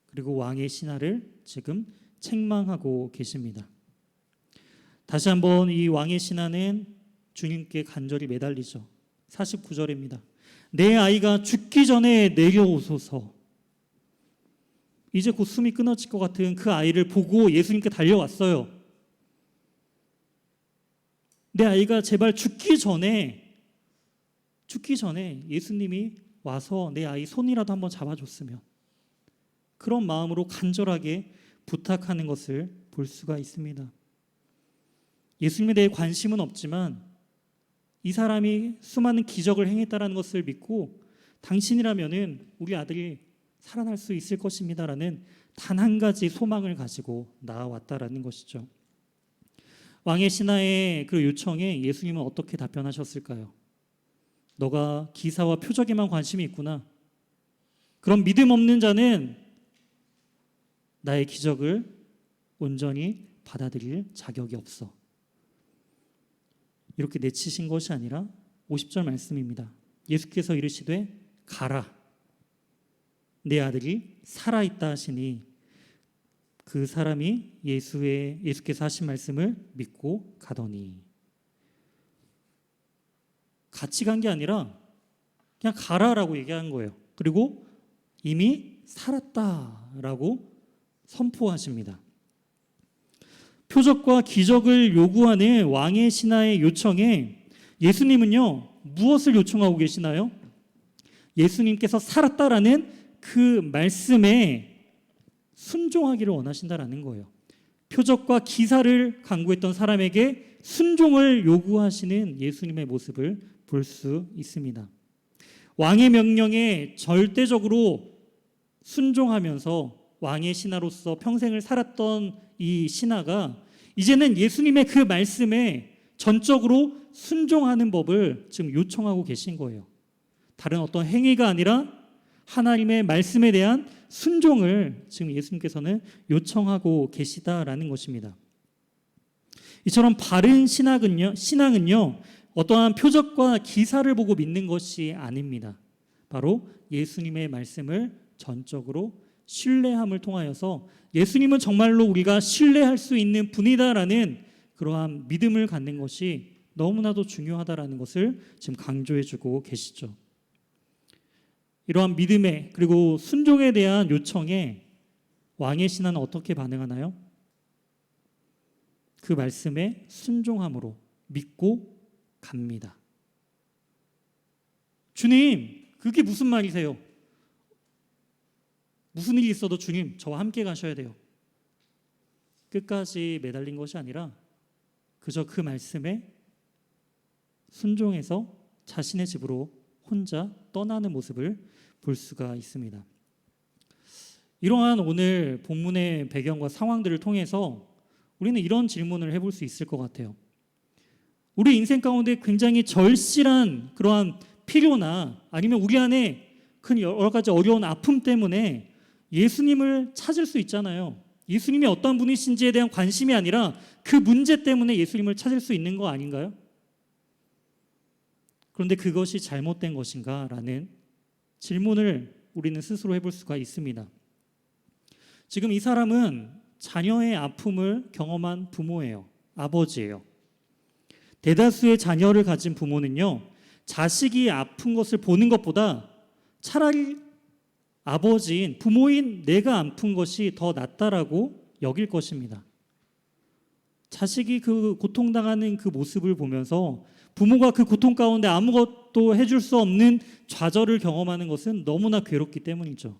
그리고 왕의 신하를 지금 책망하고 계십니다. 다시 한번 이 왕의 신하는 주님께 간절히 매달리죠. 49절입니다. 내 아이가 죽기 전에 내려오소서. 이제 곧 숨이 끊어질 것 같은 그 아이를 보고 예수님께 달려왔어요. 내 아이가 제발 죽기 전에 예수님이 와서 내 아이 손이라도 한번 잡아줬으면, 그런 마음으로 간절하게 부탁하는 것을 볼 수가 있습니다. 예수님에 대해 관심은 없지만 이 사람이 수많은 기적을 행했다는 것을 믿고 당신이라면은 우리 아들이 살아날 수 있을 것입니다라는 단 한 가지 소망을 가지고 나아왔다라는 것이죠. 왕의 신하의 그 요청에 예수님은 어떻게 답변하셨을까요? 너가 기사와 표적에만 관심이 있구나. 그럼 믿음 없는 자는 나의 기적을 온전히 받아들일 자격이 없어. 이렇게 내치신 것이 아니라 50절 말씀입니다. 예수께서 이르시되 가라. 내 아들이 살아있다 하시니 그 사람이 예수께서 하신 말씀을 믿고 가더니, 같이 간 게 아니라 그냥 가라라고 얘기한 거예요. 그리고 이미 살았다라고 선포하십니다. 표적과 기적을 요구하는 왕의 신하의 요청에 예수님은요, 무엇을 요청하고 계시나요? 예수님께서 살았다라는 그 말씀에 순종하기를 원하신다라는 거예요. 표적과 기사를 강구했던 사람에게 순종을 요구하시는 예수님의 모습을 볼 수 있습니다. 왕의 명령에 절대적으로 순종하면서 왕의 신하로서 평생을 살았던 이 신하가 이제는 예수님의 그 말씀에 전적으로 순종하는 법을 지금 요청하고 계신 거예요. 다른 어떤 행위가 아니라 하나님의 말씀에 대한 순종을 지금 예수님께서는 요청하고 계시다라는 것입니다. 이처럼 바른 신앙은요 어떠한 표적과 기사를 보고 믿는 것이 아닙니다. 바로 예수님의 말씀을 전적으로 신뢰함을 통하여서 예수님은 정말로 우리가 신뢰할 수 있는 분이다라는 그러한 믿음을 갖는 것이 너무나도 중요하다라는 것을 지금 강조해주고 계시죠. 이러한 믿음에 그리고 순종에 대한 요청에 왕의 신하는 어떻게 반응하나요? 그 말씀에 순종함으로 믿고 갑니다. 주님, 그게 무슨 말이세요? 무슨 일이 있어도 주님, 저와 함께 가셔야 돼요. 끝까지 매달린 것이 아니라 그저 그 말씀에 순종해서 자신의 집으로 혼자 떠나는 모습을 볼 수가 있습니다. 이러한 오늘 본문의 배경과 상황들을 통해서 우리는 이런 질문을 해볼 수 있을 것 같아요. 우리 인생 가운데 굉장히 절실한 그러한 필요나 아니면 우리 안에 큰 여러 가지 어려운 아픔 때문에 예수님을 찾을 수 있잖아요. 예수님이 어떤 분이신지에 대한 관심이 아니라 그 문제 때문에 예수님을 찾을 수 있는 거 아닌가요? 그런데 그것이 잘못된 것인가라는 질문을 우리는 스스로 해볼 수가 있습니다. 지금 이 사람은 자녀의 아픔을 경험한 부모예요. 아버지예요. 대다수의 자녀를 가진 부모는요, 자식이 아픈 것을 보는 것보다 차라리 아버지인 부모인 내가 아픈 것이 더 낫다라고 여길 것입니다. 자식이 그 고통당하는 그 모습을 보면서 부모가 그 고통 가운데 아무것도 해줄 수 없는 좌절을 경험하는 것은 너무나 괴롭기 때문이죠.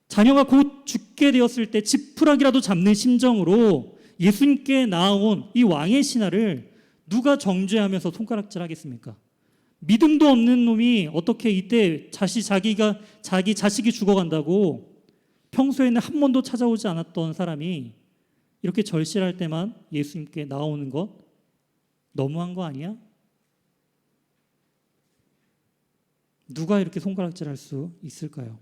자녀가 곧 죽게 되었을 때 지푸라기라도 잡는 심정으로 예수님께 나아온 이 왕의 신하를 누가 정죄하면서 손가락질 하겠습니까? 믿음도 없는 놈이 어떻게 이때 자기 자식이 죽어간다고 평소에는 한 번도 찾아오지 않았던 사람이 이렇게 절실할 때만 예수님께 나오는 것 너무한 거 아니야? 누가 이렇게 손가락질할 수 있을까요?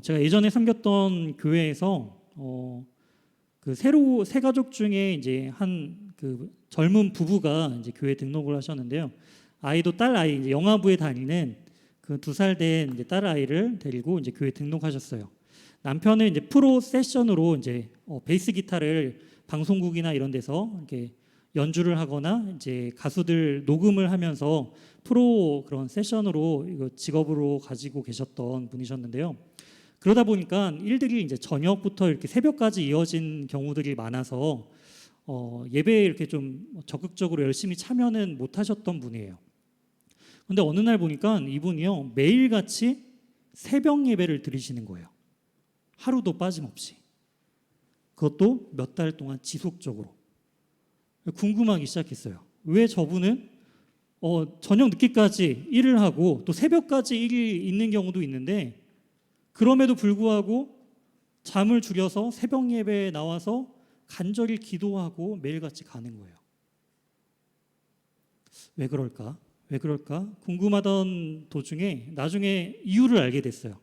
제가 예전에 섬겼던 교회에서 그 새 가족 중에 이제 한 그 젊은 부부가 이제 교회 등록을 하셨는데요. 아이도 딸 아이 이제 영아부에 다니는 그 2살 된 이제 딸 아이를 데리고 이제 교회 등록하셨어요. 남편은 이제 프로 세션으로 이제 베이스 기타를 방송국이나 이런 데서 이렇게 연주를 하거나 이제 가수들 녹음을 하면서 프로 그런 세션으로 이거 직업으로 가지고 계셨던 분이셨는데요. 그러다 보니까 일들이 이제 저녁부터 이렇게 새벽까지 이어진 경우들이 많아서 예배에 이렇게 좀 적극적으로 열심히 참여는 못 하셨던 분이에요. 근데 어느 날 보니까 이분이요, 매일같이 새벽 예배를 드리시는 거예요. 하루도 빠짐없이. 그것도 몇 달 동안 지속적으로. 궁금하기 시작했어요. 왜 저분은 저녁 늦게까지 일을 하고 또 새벽까지 일이 있는 경우도 있는데 그럼에도 불구하고 잠을 줄여서 새벽 예배에 나와서 간절히 기도하고 매일같이 가는 거예요. 왜 그럴까? 궁금하던 도중에 나중에 이유를 알게 됐어요.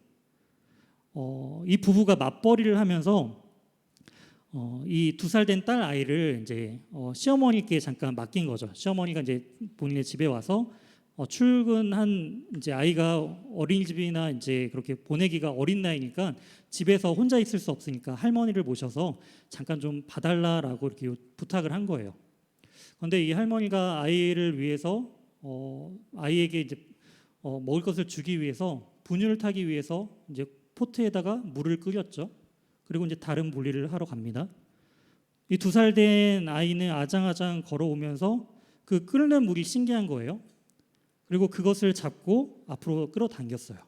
이 부부가 맞벌이를 하면서 이 2살 된 딸 아이를 이제 시어머니께 잠깐 맡긴 거죠. 시어머니가 이제 본인의 집에 와서 출근한 이제 아이가 어린이집이나 이제 그렇게 보내기가 어린 나이니까 집에서 혼자 있을 수 없으니까 할머니를 모셔서 잠깐 좀 봐달라라고 이렇게 부탁을 한 거예요. 그런데 이 할머니가 아이를 위해서 아이에게 이제 먹을 것을 주기 위해서 분유를 타기 위해서 이제 포트에다가 물을 끓였죠. 그리고 이제 다른 볼일을 하러 갑니다. 이 2살 된 아이는 아장아장 걸어오면서 그 끓는 물이 신기한 거예요. 그리고 그것을 잡고 앞으로 끌어당겼어요.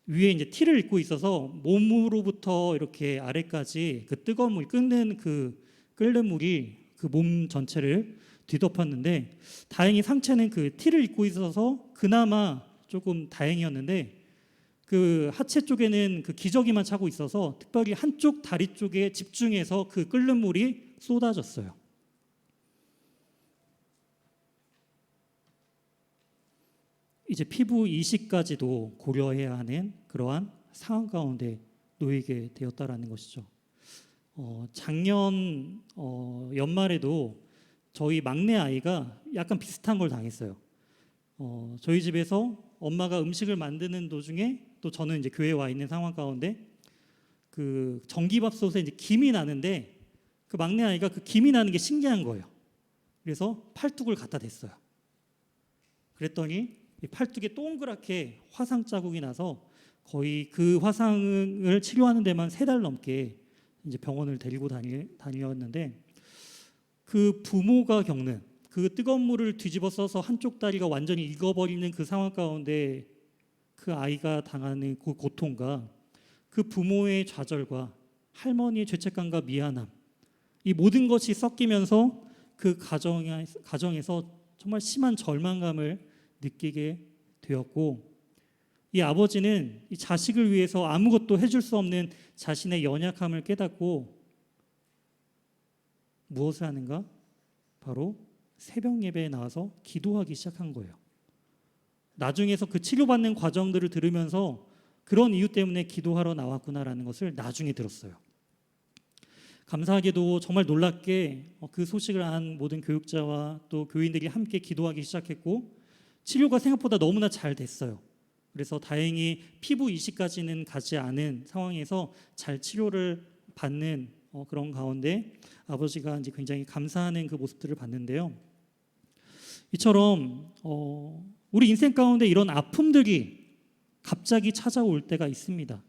위에 이제 티를 입고 있어서 몸으로부터 이렇게 아래까지 그 뜨거운 물 끓는 그 끓는 물이 그 몸 전체를 뒤덮었는데 다행히 상체는 그 티를 입고 있어서 그나마 조금 다행이었는데 그 하체 쪽에는 그 기저귀만 차고 있어서 특별히 한쪽 다리 쪽에 집중해서 그 끓는 물이 쏟아졌어요. 이제 피부 이식까지도 고려해야 하는 그러한 상황 가운데 놓이게 되었다라는 것이죠. 작년 연말에도 저희 막내 아이가 약간 비슷한 걸 당했어요. 저희 집에서 엄마가 음식을 만드는 도중에 또 저는 이제 교회에 와 있는 상황 가운데 그 전기밥솥에 이제 김이 나는데 그 막내 아이가 그 김이 나는 게 신기한 거예요. 그래서 팔뚝을 갖다 댔어요. 그랬더니 이 팔뚝에 동그랗게 화상 자국이 나서 거의 그 화상을 치료하는 데만 3달 넘게 이제 병원을 데리고 다녔는데 그 부모가 겪는 그 뜨거운 물을 뒤집어 써서 한쪽 다리가 완전히 익어버리는 그 상황 가운데 그 아이가 당하는 그 고통과 그 부모의 좌절과 할머니의 죄책감과 미안함, 이 모든 것이 섞이면서 그 가정에서 정말 심한 절망감을 느끼게 되었고, 이 아버지는 이 자식을 위해서 아무것도 해줄 수 없는 자신의 연약함을 깨닫고 무엇을 하는가? 바로 새벽 예배에 나와서 기도하기 시작한 거예요. 나중에서 그 치료받는 과정들을 들으면서 그런 이유 때문에 기도하러 나왔구나라는 것을 나중에 들었어요. 감사하게도 정말 놀랍게 그 소식을 안 모든 교육자와 또 교인들이 함께 기도하기 시작했고, 치료가 생각보다 너무나 잘 됐어요. 그래서 다행히 피부 이식까지는 가지 않은 상황에서 잘 치료를 받는 그런 가운데 아버지가 이제 굉장히 감사하는 그 모습들을 봤는데요. 이처럼 우리 인생 가운데 이런 아픔들이 갑자기 찾아올 때가 있습니다.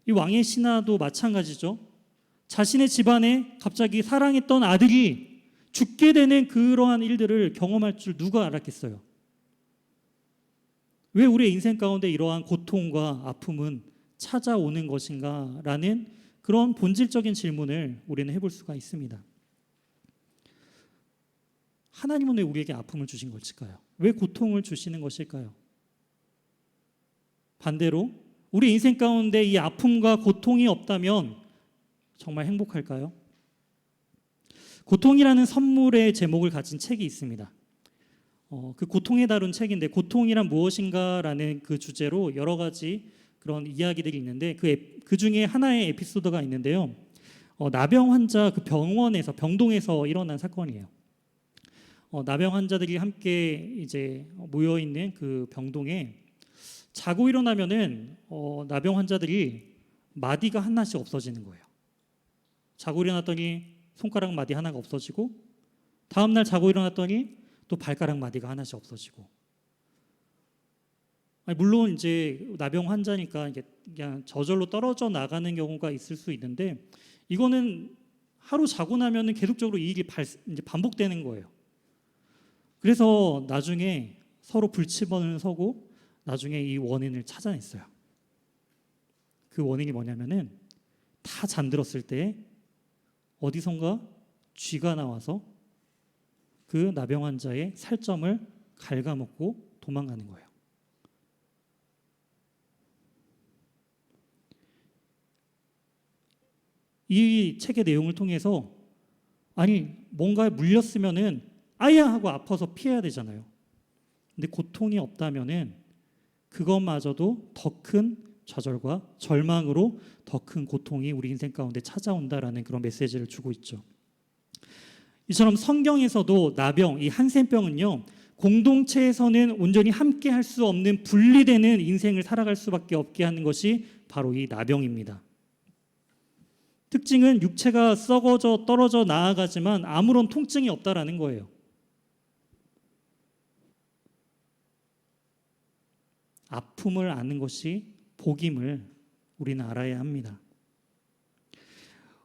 이 왕의 신하도 마찬가지죠. 자신의 집안에 갑자기 사랑했던 아들이 죽게 되는 그러한 일들을 경험할 줄 누가 알았겠어요? 왜 우리의 인생 가운데 이러한 고통과 아픔은 찾아오는 것인가? 라는 그런 본질적인 질문을 우리는 해볼 수가 있습니다. 하나님은 왜 우리에게 아픔을 주신 것일까요? 왜 고통을 주시는 것일까요? 반대로 우리 인생 가운데 이 아픔과 고통이 없다면 정말 행복할까요? 고통이라는 선물의 제목을 가진 책이 있습니다. 그 고통에 다룬 책인데, 고통이란 무엇인가라는 그 주제로 여러 가지 그런 이야기들이 있는데 그 중에 하나의 에피소드가 있는데요. 나병 환자 그 병원에서 병동에서 일어난 사건이에요. 나병 환자들이 함께 이제 모여 있는 그 병동에 자고 일어나면은 나병 환자들이 마디가 하나씩 없어지는 거예요. 자고 일어났더니 손가락 마디 하나가 없어지고, 다음 날 자고 일어났더니 또 발가락 마디가 하나씩 없어지고. 물론 이제 나병 환자니까 이게 그냥 저절로 떨어져 나가는 경우가 있을 수 있는데, 이거는 하루 자고 나면은 계속적으로 이 일이 이제 반복되는 거예요. 그래서 나중에 서로 불침번을 서고 나중에 이 원인을 찾아냈어요. 그 원인이 뭐냐면은 다 잠들었을 때 어디선가 쥐가 나와서 그 나병 환자의 살점을 갉아먹고 도망가는 거예요. 이 책의 내용을 통해서 아니 뭔가에 물렸으면은 아야 하고 아파서 피해야 되잖아요. 근데 고통이 없다면은 그것마저도 더 큰 좌절과 절망으로 더 큰 고통이 우리 인생 가운데 찾아온다라는 그런 메시지를 주고 있죠. 이처럼 성경에서도 나병, 이 한센병은요, 공동체에서는 온전히 함께 할 수 없는 분리되는 인생을 살아갈 수밖에 없게 하는 것이 바로 이 나병입니다. 특징은 육체가 썩어져 떨어져 나아가지만 아무런 통증이 없다라는 거예요. 아픔을 아는 것이 복임을 우리는 알아야 합니다.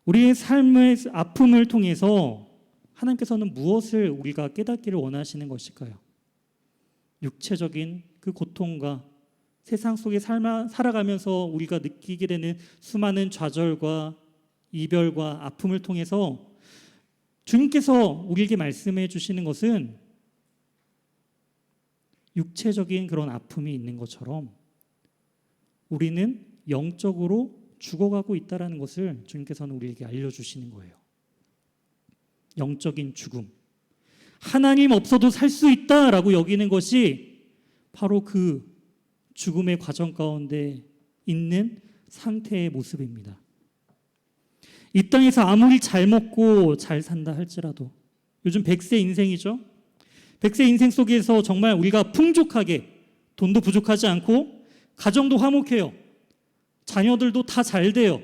우리의 삶의 아픔을 통해서 하나님께서는 무엇을 우리가 깨닫기를 원하시는 것일까요? 육체적인 그 고통과 세상 속에 살아가면서 우리가 느끼게 되는 수많은 좌절과 이별과 아픔을 통해서 주님께서 우리에게 말씀해 주시는 것은 육체적인 그런 아픔이 있는 것처럼 우리는 영적으로 죽어가고 있다는 것을 주님께서는 우리에게 알려주시는 거예요. 영적인 죽음, 하나님 없어도 살 수 있다라고 여기는 것이 바로 그 죽음의 과정 가운데 있는 상태의 모습입니다. 이 땅에서 아무리 잘 먹고 잘 산다 할지라도, 요즘 100세 인생이죠. 100세 인생 속에서 정말 우리가 풍족하게, 돈도 부족하지 않고 가정도 화목해요. 자녀들도 다 잘 돼요.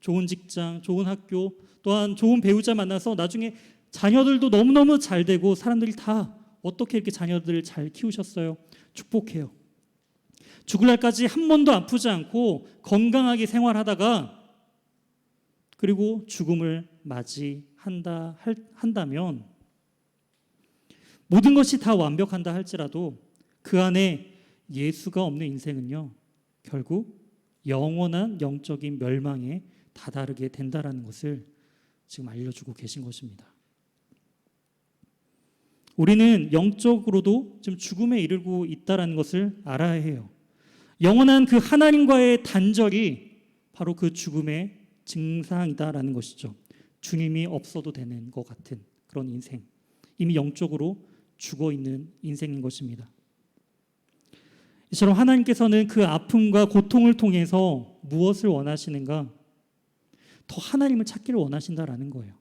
좋은 직장, 좋은 학교, 또한 좋은 배우자 만나서 나중에 자녀들도 너무너무 잘 되고, 사람들이 다 어떻게 이렇게 자녀들을 잘 키우셨어요? 축복해요. 죽을 날까지 한 번도 아프지 않고 건강하게 생활하다가 그리고 죽음을 한다면 모든 것이 다 완벽한다 할지라도 그 안에 예수가 없는 인생은요, 결국 영원한 영적인 멸망에 다다르게 된다라는 것을 지금 알려주고 계신 것입니다. 우리는 영적으로도 지금 죽음에 이르고 있다라는 것을 알아야 해요. 영원한 그 하나님과의 단절이 바로 그 죽음의 증상이다라는 것이죠. 주님이 없어도 되는 것 같은 그런 인생, 이미 영적으로 죽어 있는 인생인 것입니다. 이처럼 하나님께서는 그 아픔과 고통을 통해서 무엇을 원하시는가? 더 하나님을 찾기를 원하신다라는 거예요.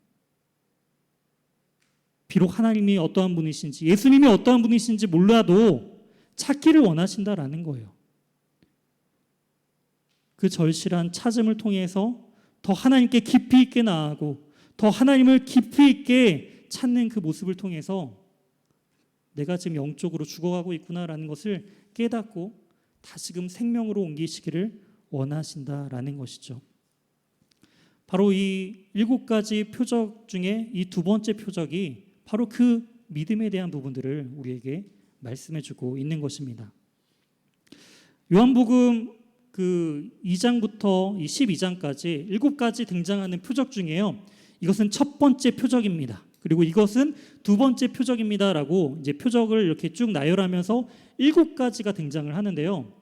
비록 하나님이 어떠한 분이신지, 예수님이 어떠한 분이신지 몰라도 찾기를 원하신다라는 거예요. 그 절실한 찾음을 통해서 더 하나님께 깊이 있게 나아가고 더 하나님을 깊이 있게 찾는 그 모습을 통해서 내가 지금 영적으로 죽어가고 있구나라는 것을 깨닫고 다시금 생명으로 옮기시기를 원하신다라는 것이죠. 바로 이 7가지 표적 중에 이 두 번째 표적이 바로 그 믿음에 대한 부분들을 우리에게 말씀해주고 있는 것입니다. 요한복음 그 2장부터 이 12장까지 7가지 등장하는 표적 중에요, 이것은 첫 번째 표적입니다. 그리고 이것은 두 번째 표적입니다라고 이제 표적을 이렇게 쭉 나열하면서 7가지가 등장을 하는데요.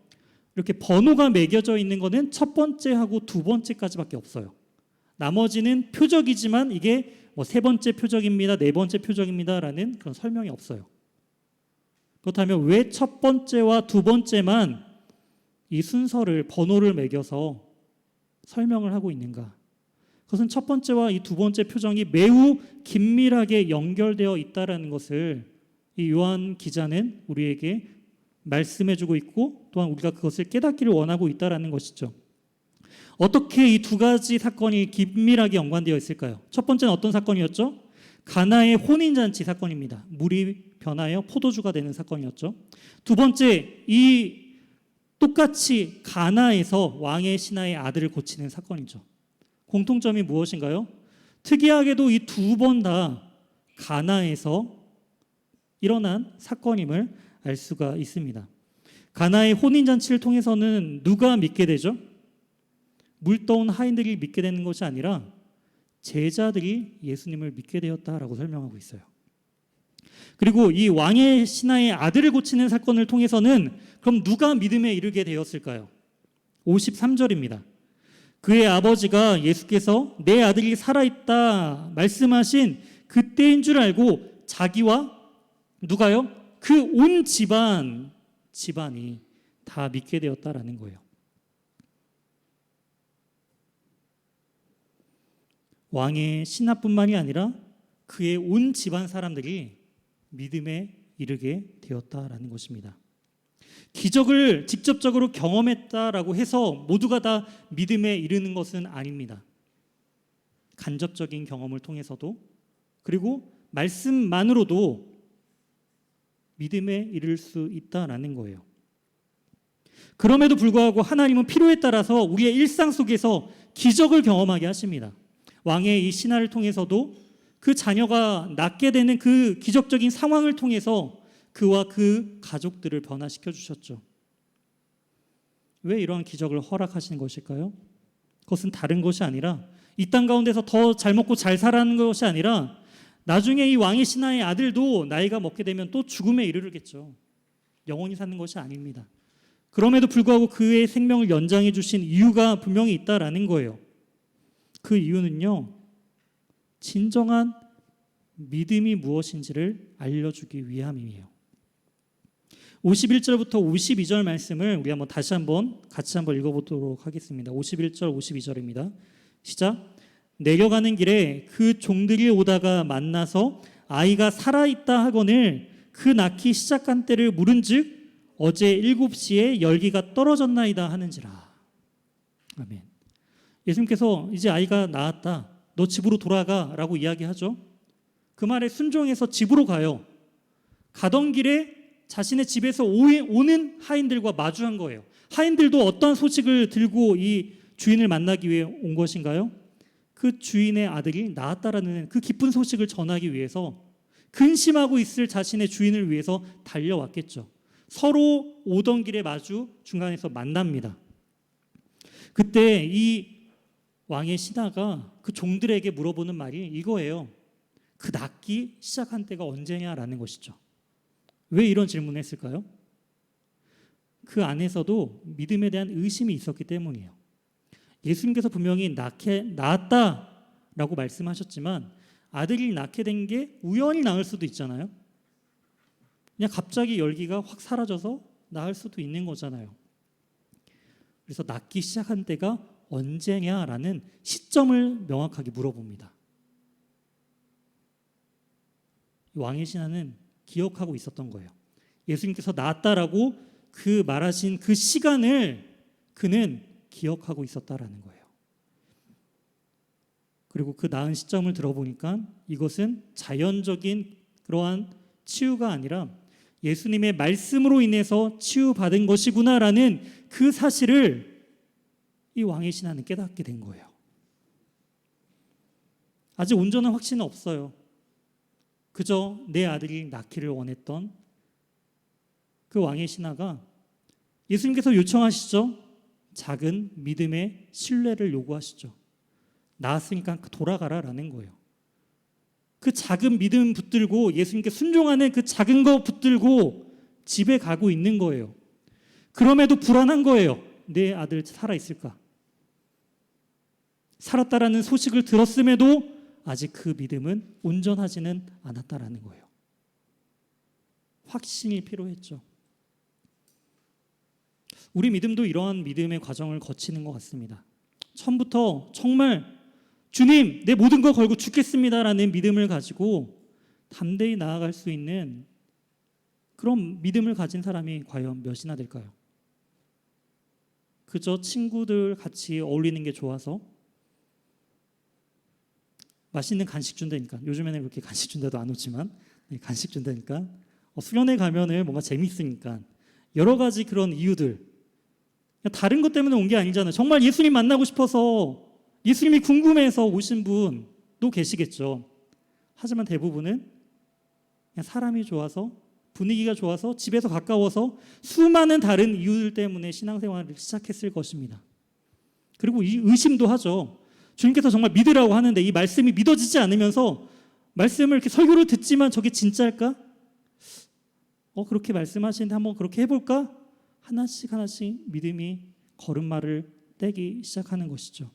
이렇게 번호가 매겨져 있는 것은 첫 번째하고 두 번째까지밖에 없어요. 나머지는 표적이지만 이게 뭐 세 번째 표적입니다, 네 번째 표적입니다라는 그런 설명이 없어요. 그렇다면 왜 첫 번째와 두 번째만 이 순서를 번호를 매겨서 설명을 하고 있는가? 그것은 첫 번째와 이 두 번째 표정이 매우 긴밀하게 연결되어 있다라는 것을 이 요한 기자는 우리에게 말씀해주고 있고 또한 우리가 그것을 깨닫기를 원하고 있다라는 것이죠. 어떻게 이 두 가지 사건이 긴밀하게 연관되어 있을까요? 첫 번째는 어떤 사건이었죠? 가나의 혼인잔치 사건입니다. 물이 변하여 포도주가 되는 사건이었죠. 두 번째, 이 똑같이 가나에서 왕의 신하의 아들을 고치는 사건이죠. 공통점이 무엇인가요? 특이하게도 이 두 번 다 가나에서 일어난 사건임을 알 수가 있습니다. 가나의 혼인잔치를 통해서는 누가 믿게 되죠? 물떠온 하인들이 믿게 되는 것이 아니라 제자들이 예수님을 믿게 되었다라고 설명하고 있어요. 그리고 이 왕의 신하의 아들을 고치는 사건을 통해서는 그럼 누가 믿음에 이르게 되었을까요? 53절입니다. 그의 아버지가 예수께서 내 아들이 살아있다 말씀하신 그때인 줄 알고 자기와 누가요? 그 온 집안이 다 믿게 되었다라는 거예요. 왕의 신하뿐만이 아니라 그의 온 집안 사람들이 믿음에 이르게 되었다라는 것입니다. 기적을 직접적으로 경험했다라고 해서 모두가 다 믿음에 이르는 것은 아닙니다. 간접적인 경험을 통해서도 그리고 말씀만으로도 믿음에 이를 수 있다라는 거예요. 그럼에도 불구하고 하나님은 필요에 따라서 우리의 일상 속에서 기적을 경험하게 하십니다. 왕의 이 신하를 통해서도 그 자녀가 낳게 되는 그 기적적인 상황을 통해서 그와 그 가족들을 변화시켜 주셨죠. 왜 이러한 기적을 허락하시는 것일까요? 그것은 다른 것이 아니라 이 땅 가운데서 더 잘 먹고 잘 살아가는 것이 아니라 나중에 이 왕의 신하의 아들도 나이가 먹게 되면 또 죽음에 이르겠죠. 영원히 사는 것이 아닙니다. 그럼에도 불구하고 그의 생명을 연장해 주신 이유가 분명히 있다라는 거예요. 그 이유는요, 진정한 믿음이 무엇인지를 알려주기 위함이에요. 51절부터 52절 말씀을 우리 한번 같이 한번 읽어보도록 하겠습니다. 51절, 52절입니다. 시작. 내려가는 길에 그 종들이 오다가 만나서 아이가 살아있다 하거늘 그 낳기 시작한 때를 물은즉 어제 7시에 열기가 떨어졌나이다 하는지라. 아멘. 예수님께서 이제 아이가 낳았다, 너 집으로 돌아가 라고 이야기하죠. 그 말에 순종해서 집으로 가요. 가던 길에 자신의 집에서 오는 하인들과 마주한 거예요. 하인들도 어떤 소식을 들고 이 주인을 만나기 위해 온 것인가요? 그 주인의 아들이 낳았다라는 그 기쁜 소식을 전하기 위해서 근심하고 있을 자신의 주인을 위해서 달려왔겠죠. 서로 오던 길에 마주 중간에서 만납니다. 그때 이 왕의 신하가 그 종들에게 물어보는 말이 이거예요. 그 낫기 시작한 때가 언제냐라는 것이죠. 왜 이런 질문을 했을까요? 그 안에서도 믿음에 대한 의심이 있었기 때문이에요. 예수님께서 분명히 낳았다라고 말씀하셨지만 아들이 낳게 된 게 우연히 낳을 수도 있잖아요. 그냥 갑자기 열기가 확 사라져서 낳을 수도 있는 거잖아요. 그래서 낳기 시작한 때가 언제냐라는 시점을 명확하게 물어봅니다. 왕의 신하는 기억하고 있었던 거예요. 예수님께서 낳았다라고 그 말하신 그 시간을 그는 기억하고 있었다라는 거예요. 그리고 그 낳은 시점을 들어보니까 이것은 자연적인 그러한 치유가 아니라 예수님의 말씀으로 인해서 치유받은 것이구나라는 그 사실을 이 왕의 신하는 깨닫게 된 거예요. 아직 온전한 확신은 없어요. 그저 내 아들이 낳기를 원했던 그 왕의 신하가 예수님께서 요청하시죠. 작은 믿음의 신뢰를 요구하시죠. 낳았으니까 돌아가라라는 거예요. 그 작은 믿음 붙들고 예수님께 순종하는 그 작은 거 붙들고 집에 가고 있는 거예요. 그럼에도 불안한 거예요. 내 아들 살아있을까? 살았다라는 소식을 들었음에도 아직 그 믿음은 온전하지는 않았다라는 거예요. 확신이 필요했죠. 우리 믿음도 이러한 믿음의 과정을 거치는 것 같습니다. 처음부터 정말 주님, 내 모든 거 걸고 죽겠습니다라는 믿음을 가지고 담대히 나아갈 수 있는 그런 믿음을 가진 사람이 과연 몇이나 될까요? 그저 친구들 같이 어울리는 게 좋아서 맛있는 간식 준다니까, 요즘에는 그렇게 간식 준다도 안 오지만 간식 준다니까, 수련회 가면은 뭔가 재밌으니까, 여러 가지 그런 이유들, 다른 것 때문에 온 게 아니잖아요. 정말 예수님 만나고 싶어서, 예수님이 궁금해서 오신 분도 계시겠죠. 하지만 대부분은 그냥 사람이 좋아서, 분위기가 좋아서, 집에서 가까워서 수많은 다른 이유들 때문에 신앙생활을 시작했을 것입니다. 그리고 이 의심도 하죠. 주님께서 정말 믿으라고 하는데 이 말씀이 믿어지지 않으면서 말씀을 이렇게 설교를 듣지만 저게 진짜일까? 그렇게 말씀하시는데 한번 그렇게 해볼까? 하나씩 하나씩 믿음이 걸음마를 떼기 시작하는 것이죠.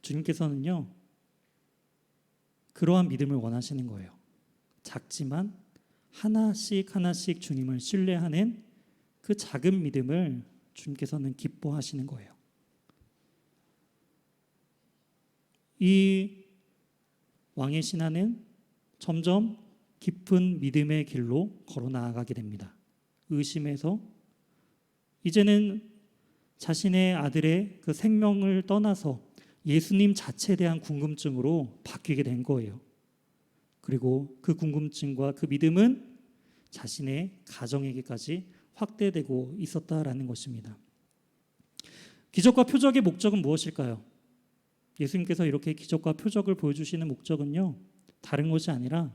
주님께서는요, 그러한 믿음을 원하시는 거예요. 작지만 하나씩 하나씩 주님을 신뢰하는 그 작은 믿음을 주님께서는 기뻐하시는 거예요. 이 왕의 신하는 점점 깊은 믿음의 길로 걸어 나아가게 됩니다. 의심에서 이제는 자신의 아들의 그 생명을 떠나서 예수님 자체에 대한 궁금증으로 바뀌게 된 거예요. 그리고 그 궁금증과 그 믿음은 자신의 가정에게까지 확대되고 있었다라는 것입니다. 기적과 표적의 목적은 무엇일까요? 예수님께서 이렇게 기적과 표적을 보여주시는 목적은요, 다른 것이 아니라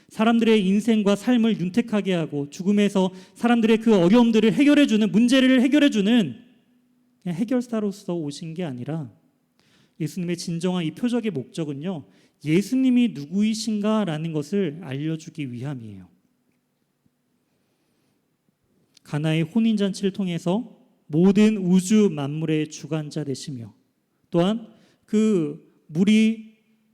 사람들의 인생과 삶을 윤택하게 하고 죽음에서 사람들의 그 어려움들을 해결해주는, 문제를 해결해주는 그냥 해결사로서 오신 게 아니라 예수님의 진정한 이 표적의 목적은요, 예수님이 누구이신가라는 것을 알려주기 위함이에요. 가나의 혼인잔치를 통해서 모든 우주 만물의 주관자 되시며, 또한 그 물이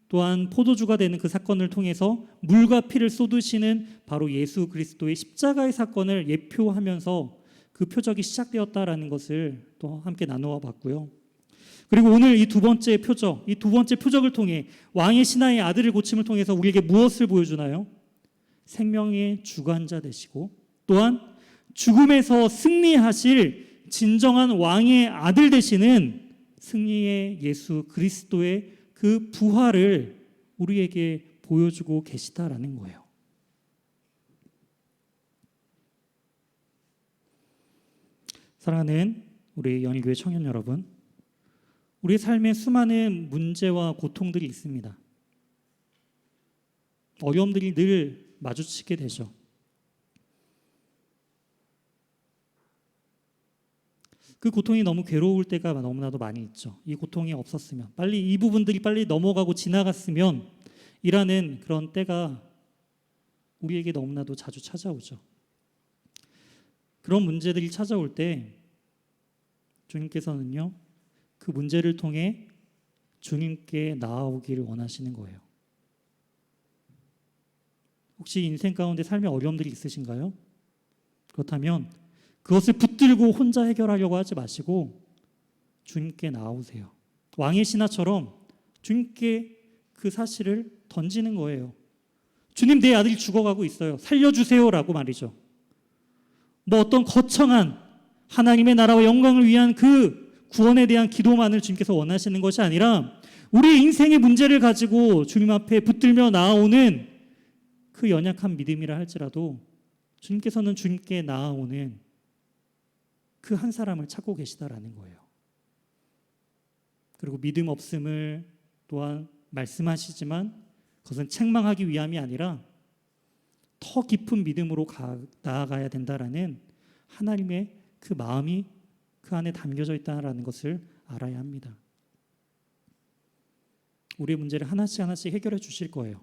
또한 포도주가 되는 그 사건을 통해서 물과 피를 쏟으시는 바로 예수 그리스도의 십자가의 사건을 예표하면서 그 표적이 시작되었다라는 것을 또 함께 나누어 봤고요. 그리고 오늘 이 두 번째 표적을 통해 왕의 신하의 아들을 고침을 통해서 우리에게 무엇을 보여주나요? 생명의 주관자 되시고, 또한 죽음에서 승리하실 진정한 왕의 아들 되시는 승리의 예수 그리스도의 그 부활을 우리에게 보여주고 계시다라는 거예요. 사랑하는 우리 연희교회 청년 여러분, 우리 삶에 수많은 문제와 고통들이 있습니다. 어려움들이 늘 마주치게 되죠. 그 고통이 너무 괴로울 때가 너무나도 많이 있죠. 이 고통이 없었으면, 빨리 이 부분들이 빨리 넘어가고 지나갔으면 이라는 그런 때가 우리에게 너무나도 자주 찾아오죠. 그런 문제들이 찾아올 때 주님께서는요, 그 문제를 통해 주님께 나아오기를 원하시는 거예요. 혹시 인생 가운데 삶의 어려움들이 있으신가요? 그렇다면 그것을 붙들고 혼자 해결하려고 하지 마시고 주님께 나아오세요. 왕의 신하처럼 주님께 그 사실을 던지는 거예요. 주님, 내 아들이 죽어가고 있어요. 살려주세요라고 말이죠. 뭐 어떤 거창한 하나님의 나라와 영광을 위한 그 구원에 대한 기도만을 주님께서 원하시는 것이 아니라 우리 인생의 문제를 가지고 주님 앞에 붙들며 나아오는 그 연약한 믿음이라 할지라도 주님께서는 주님께 나아오는 그 한 사람을 찾고 계시다라는 거예요. 그리고 믿음 없음을 또한 말씀하시지만 그것은 책망하기 위함이 아니라 더 깊은 믿음으로 나아가야 된다라는 하나님의 그 마음이 그 안에 담겨져 있다는 것을 알아야 합니다. 우리의 문제를 하나씩 하나씩 해결해 주실 거예요.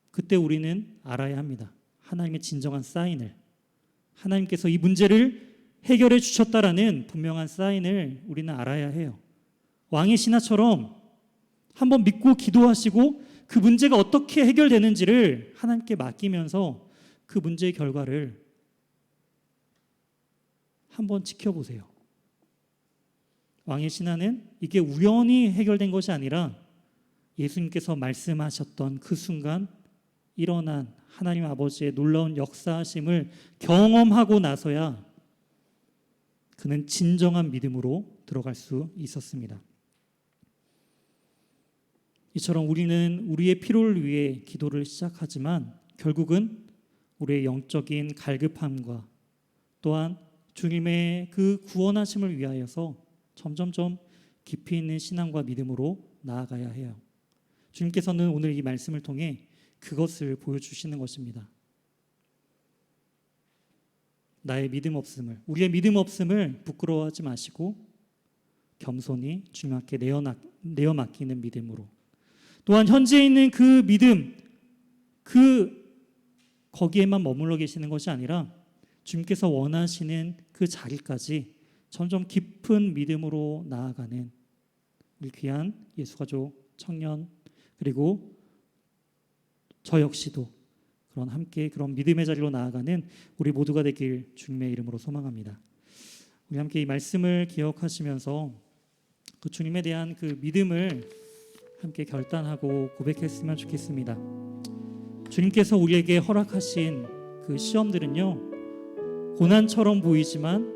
그때 우리는 알아야 합니다. 하나님의 진정한 사인을, 하나님께서 이 문제를 해결해 주셨다라는 분명한 사인을 우리는 알아야 해요. 왕의 신하처럼 한번 믿고 기도하시고 그 문제가 어떻게 해결되는지를 하나님께 맡기면서 그 문제의 결과를 한번 지켜보세요. 왕의 신하는 이게 우연히 해결된 것이 아니라 예수님께서 말씀하셨던 그 순간 일어난 하나님 아버지의 놀라운 역사하심을 경험하고 나서야 그는 진정한 믿음으로 들어갈 수 있었습니다. 이처럼 우리는 우리의 필요를 위해 기도를 시작하지만 결국은 우리의 영적인 갈급함과 또한 주님의 그 구원하심을 위하여서 점점점 깊이 있는 신앙과 믿음으로 나아가야 해요. 주님께서는 오늘 이 말씀을 통해 그것을 보여주시는 것입니다. 나의 믿음 없음을, 우리의 믿음 없음을 부끄러워하지 마시고 겸손히 주님 앞에 내어 맡기는 믿음으로, 또한 현재 있는 그 믿음, 거기에만 머물러 계시는 것이 아니라 주님께서 원하시는 그 자리까지 점점 깊은 믿음으로 나아가는 우리 귀한 예수가족 청년, 그리고 저 역시도 그런 믿음의 자리로 나아가는 우리 모두가 되길 주님의 이름으로 소망합니다. 우리 함께 이 말씀을 기억하시면서 그 주님에 대한 그 믿음을 함께 결단하고 고백했으면 좋겠습니다. 주님께서 우리에게 허락하신 그 시험들은요, 고난처럼 보이지만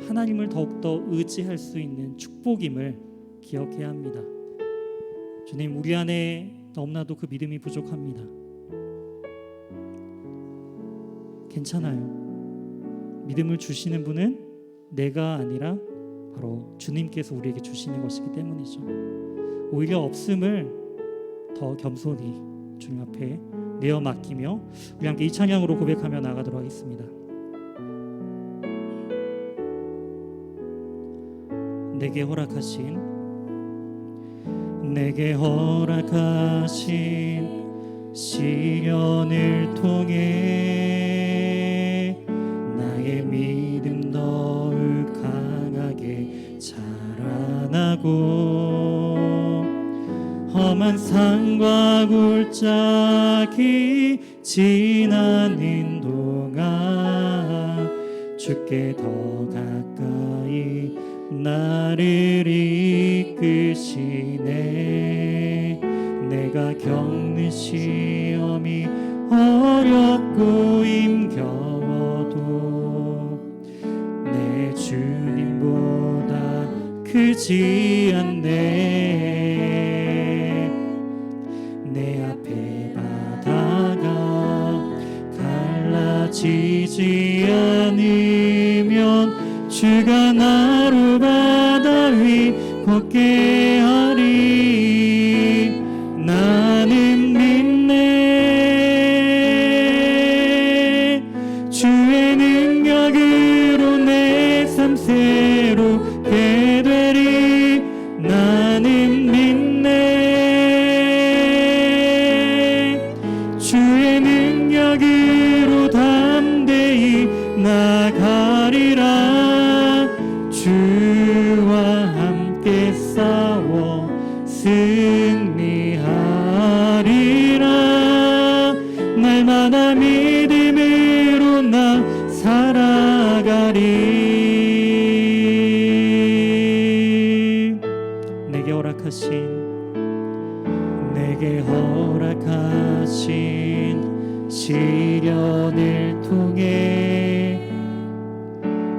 하나님을 더욱더 의지할 수 있는 축복임을 기억해야 합니다. 주님, 우리 안에 너무나도 그 믿음이 부족합니다. 괜찮아요. 믿음을 주시는 분은 내가 아니라 바로 주님께서 우리에게 주시는 것이기 때문이죠. 오히려 없음을 더 겸손히 주님 앞에 내어 맡기며 우리 함께 이 찬양으로 고백하며 나가도록 하겠습니다. 내게 허락하신 시련을 통해 나의 믿음 더욱 강하게 자라나고 험한 산과 골짜기 지나는 동안 주께 더 가까이 나를 이끄시네. 내가 겪는 시험이 어렵고 힘겨워도 내 주님보다 크지 않네. 내 앞에 바다가 갈라지지 않으면 주가 나로 바다 위 걷게 하리. 나 허락하신 시련을 통해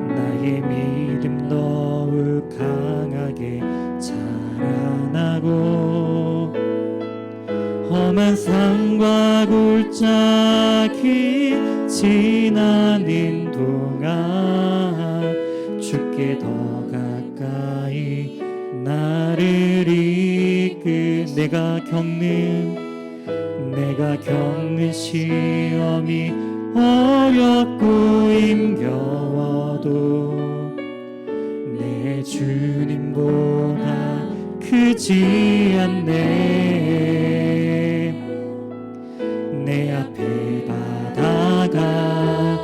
나의 믿음 더욱 강하게 자라나고 험한 산과 골짜기 지나는 동안 주께 더 가까이 나를 이끌 내가 겪는 시험이 어렵고 힘겨워도 내 주님보다 크지 않네. 내 앞에 바다가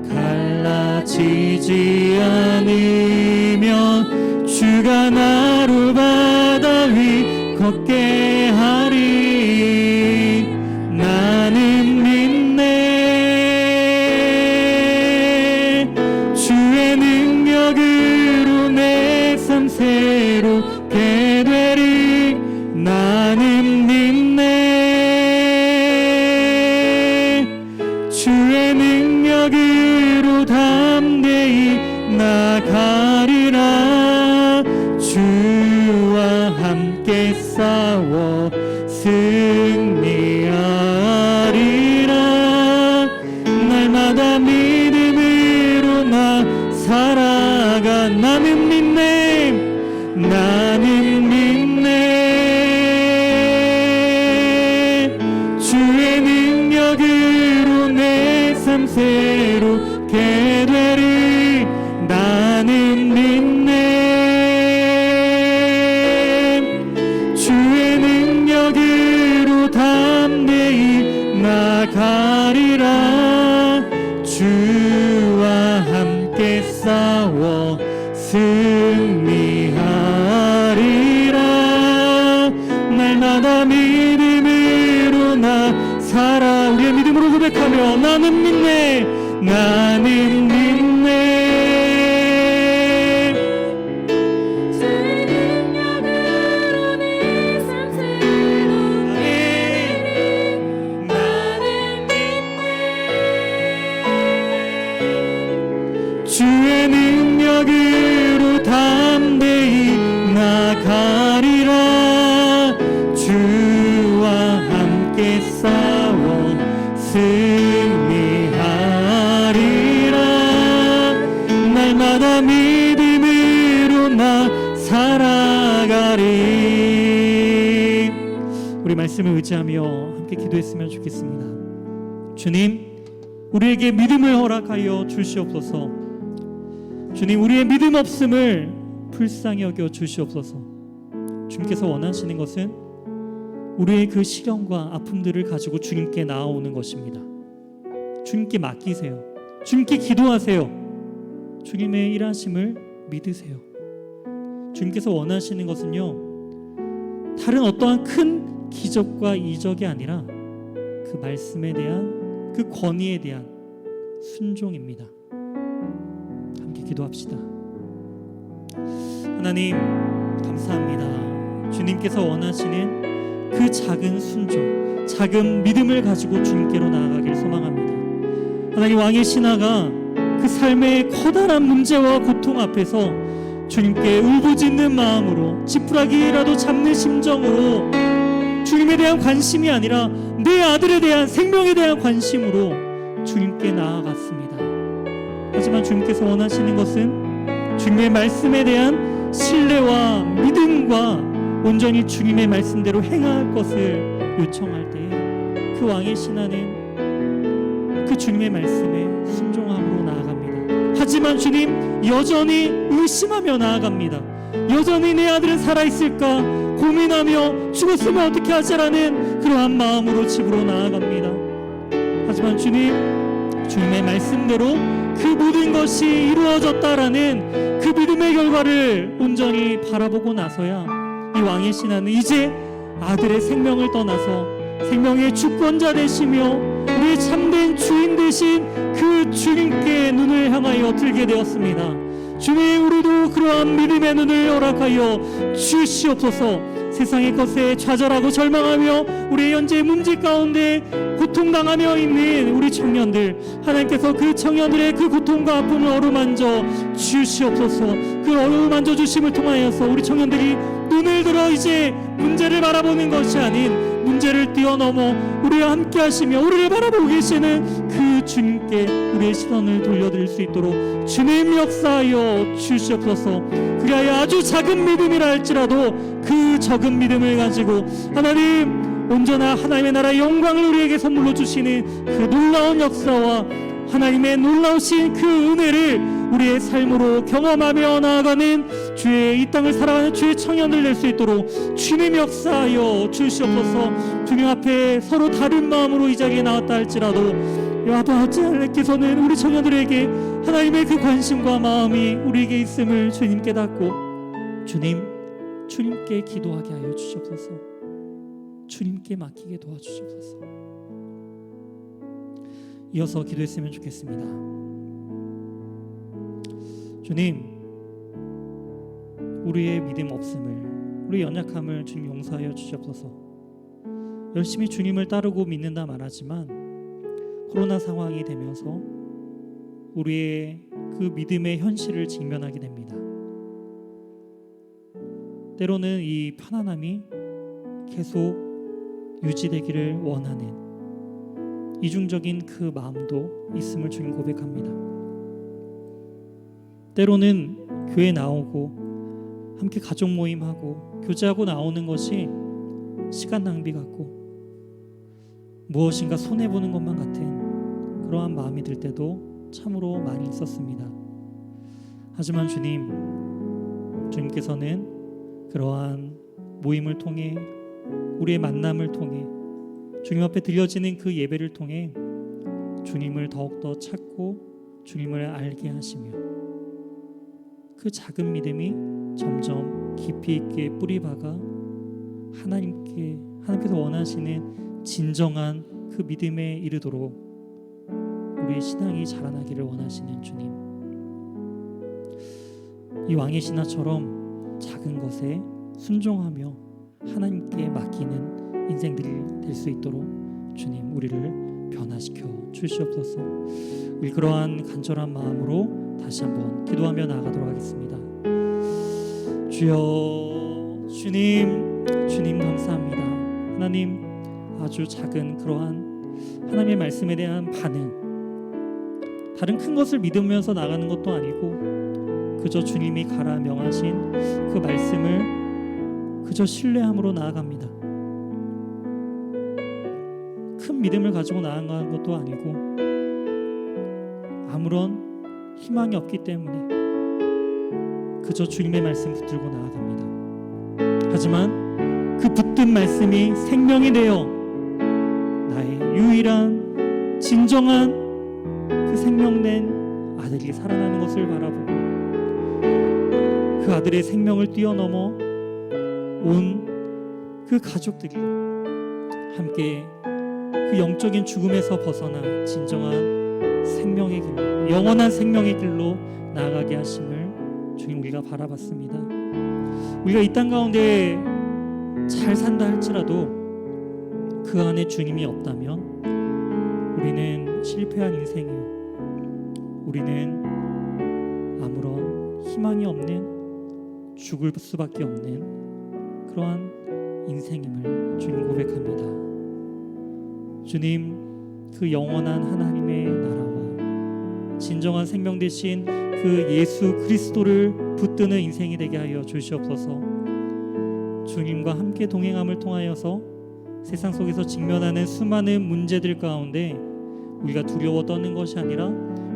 갈라지지 않으면 주가 나로 바다 위 걷게 하리. 나는 믿네. 주의 능력으로 내 삶 새롭게 되리. 나는 믿네. 주의 능력으로 담대히 나가리라. 주와 함께 싸워 승리하리라. 날마다 믿음으로 나 살아가. 나는 믿네. 나는 믿네. 주의 능력으로 내 삶 새롭게 되리. 나는 믿네. 주의 능력으로 담대히 나가리라. 주와 함께 싸워 승리하리라. 날마다 믿음으로 나 살아. 우리의 믿음으로 고백하며 나는 믿네. 나는 믿네. 주의 능력으로 담대히 나가리라. 주와 함께 싸워 승리하리라. 날마다 믿음으로 나 살아가리. 우리 말씀을 의지하며 함께 기도했으면 좋겠습니다. 주님, 우리에게 믿음을 허락하여 주시옵소서. 주님, 우리의 믿음 없음을 불쌍히 여겨 주시옵소서. 주님께서 원하시는 것은 우리의 그 시련과 아픔들을 가지고 주님께 나아오는 것입니다. 주님께 맡기세요. 주님께 기도하세요. 주님의 일하심을 믿으세요. 주님께서 원하시는 것은요, 다른 어떠한 큰 기적과 이적이 아니라 그 말씀에 대한, 그 권위에 대한 순종입니다. 함께 기도합시다. 하나님, 감사합니다. 주님께서 원하시는 그 작은 순종, 작은 믿음을 가지고 주님께로 나아가길 소망합니다. 하나님, 왕의 신하가 그 삶의 커다란 문제와 고통 앞에서 주님께 울부짖는 마음으로, 지푸라기라도 잡는 심정으로, 주님에 대한 관심이 아니라 내 아들에 대한, 생명에 대한 관심으로 주님께 나아갔습니다. 하지만 주님께서 원하시는 것은 주님의 말씀에 대한 신뢰와 믿음과 온전히 주님의 말씀대로 행할 것을 요청할 때에 그 왕의 신하는 그 주님의 말씀에 순종함으로 나아갑니다. 하지만 주님, 여전히 의심하며 나아갑니다. 여전히 내 아들은 살아있을까 고민하며 죽었으면 어떻게 하자라는 그러한 마음으로 집으로 나아갑니다. 하지만 주님, 주님의 말씀대로 그 모든 것이 이루어졌다라는 그 믿음의 결과를 온전히 바라보고 나서야 이 왕의 신하는 이제 아들의 생명을 떠나서 생명의 주권자 되시며 우리의 참된 주인 되신 그 주님께 눈을 향하여 들게 되었습니다. 주님, 우리도 그러한 믿음의 눈을 허락하여 주시옵소서. 세상의 것에 좌절하고 절망하며 우리의 현재 문제 가운데 고통당하며 있는 우리 청년들, 하나님께서 그 청년들의 그 고통과 아픔을 어루만져 주시옵소서. 그 어루만져 주심을 통하여서 우리 청년들이 눈을 들어 이제 문제를 바라보는 것이 아닌 문제를 뛰어넘어 우리와 함께 하시며 우리를 바라보고 계시는 그 주님께 우리의 시선을 돌려드릴 수 있도록 주님 역사하여 주시옵소서. 그리하여 아주 작은 믿음이라 할지라도 그 적은 믿음을 가지고 하나님 온전한 하나님의 나라의 영광을 우리에게 선물로 주시는 그 놀라운 역사와 하나님의 놀라우신 그 은혜를 우리의 삶으로 경험하며 나아가는 주의 이 땅을 살아가는 주의 청년들 될 수 있도록 주님 역사하여 주시옵소서. 주님 앞에 서로 다른 마음으로 이 자리에 나왔다 할지라도 야도 하지 않겠소는 우리 청년들에게 하나님의 그 관심과 마음이 우리에게 있음을 주님 깨닫고 주님께 기도하게 하여 주시옵소서. 주님께 맡기게 도와주시옵소서. 이어서 기도했으면 좋겠습니다. 주님, 우리의 믿음 없음을, 우리의 연약함을 주님 용서하여 주시옵소서. 열심히 주님을 따르고 믿는다 말하지만 코로나 상황이 되면서 우리의 그 믿음의 현실을 직면하게 됩니다. 때로는 이 편안함이 계속 유지되기를 원하는 이중적인 그 마음도 있음을 주님 고백합니다. 때로는 교회 나오고 함께 가족 모임하고 교제하고 나오는 것이 시간 낭비 같고 무엇인가 손해보는 것만 같은 그러한 마음이 들 때도 참으로 많이 있었습니다. 하지만 주님께서는 그러한 모임을 통해 우리의 만남을 통해 주님 앞에 들려지는 그 예배를 통해 주님을 더욱더 찾고 주님을 알게 하시며 그 작은 믿음이 점점 깊이 있게 뿌리박아 하나님께서 원하시는 진정한 그 믿음에 이르도록 우리의 신앙이 자라나기를 원하시는 주님, 이 왕의 신하처럼 작은 것에 순종하며 하나님께 맡기는 인생들이 될 수 있도록 주님 우리를 변화시켜 주시옵소서. 우리 그러한 간절한 마음으로 다시 한번 기도하며 나아가도록 하겠습니다. 주여, 주님 감사합니다. 하나님, 아주 작은 그러한 하나님의 말씀에 대한 반응, 다른 큰 것을 믿으면서 나가는 것도 아니고 그저 주님이 가라 명하신 그 말씀을 그저 신뢰함으로 나아갑니다. 큰 믿음을 가지고 나아가는 것도 아니고 아무런 희망이 없기 때문에 그저 주님의 말씀 붙들고 나아갑니다. 하지만 그 붙든 말씀이 생명이 되어 나의 유일한 진정한 그 생명된 아들이 살아나는 것을 바라보고 그 아들의 생명을 뛰어넘어 온 그 가족들이 함께 그 영적인 죽음에서 벗어나 진정한 생명의 길로, 영원한 생명의 길로 나아가게 하심을 주님 우리가 바라봤습니다. 우리가 이 땅 가운데 잘 산다 할지라도 그 안에 주님이 없다면 우리는 실패한 인생이요, 우리는 아무런 희망이 없는 죽을 수밖에 없는 그러한 인생임을 주님 고백합니다. 주님, 그 영원한 하나님의 나라와 진정한 생명 되신 그 예수 그리스도를 붙드는 인생이 되게 하여 주시옵소서. 주님과 함께 동행함을 통하여서 세상 속에서 직면하는 수많은 문제들 가운데 우리가 두려워 떠는 것이 아니라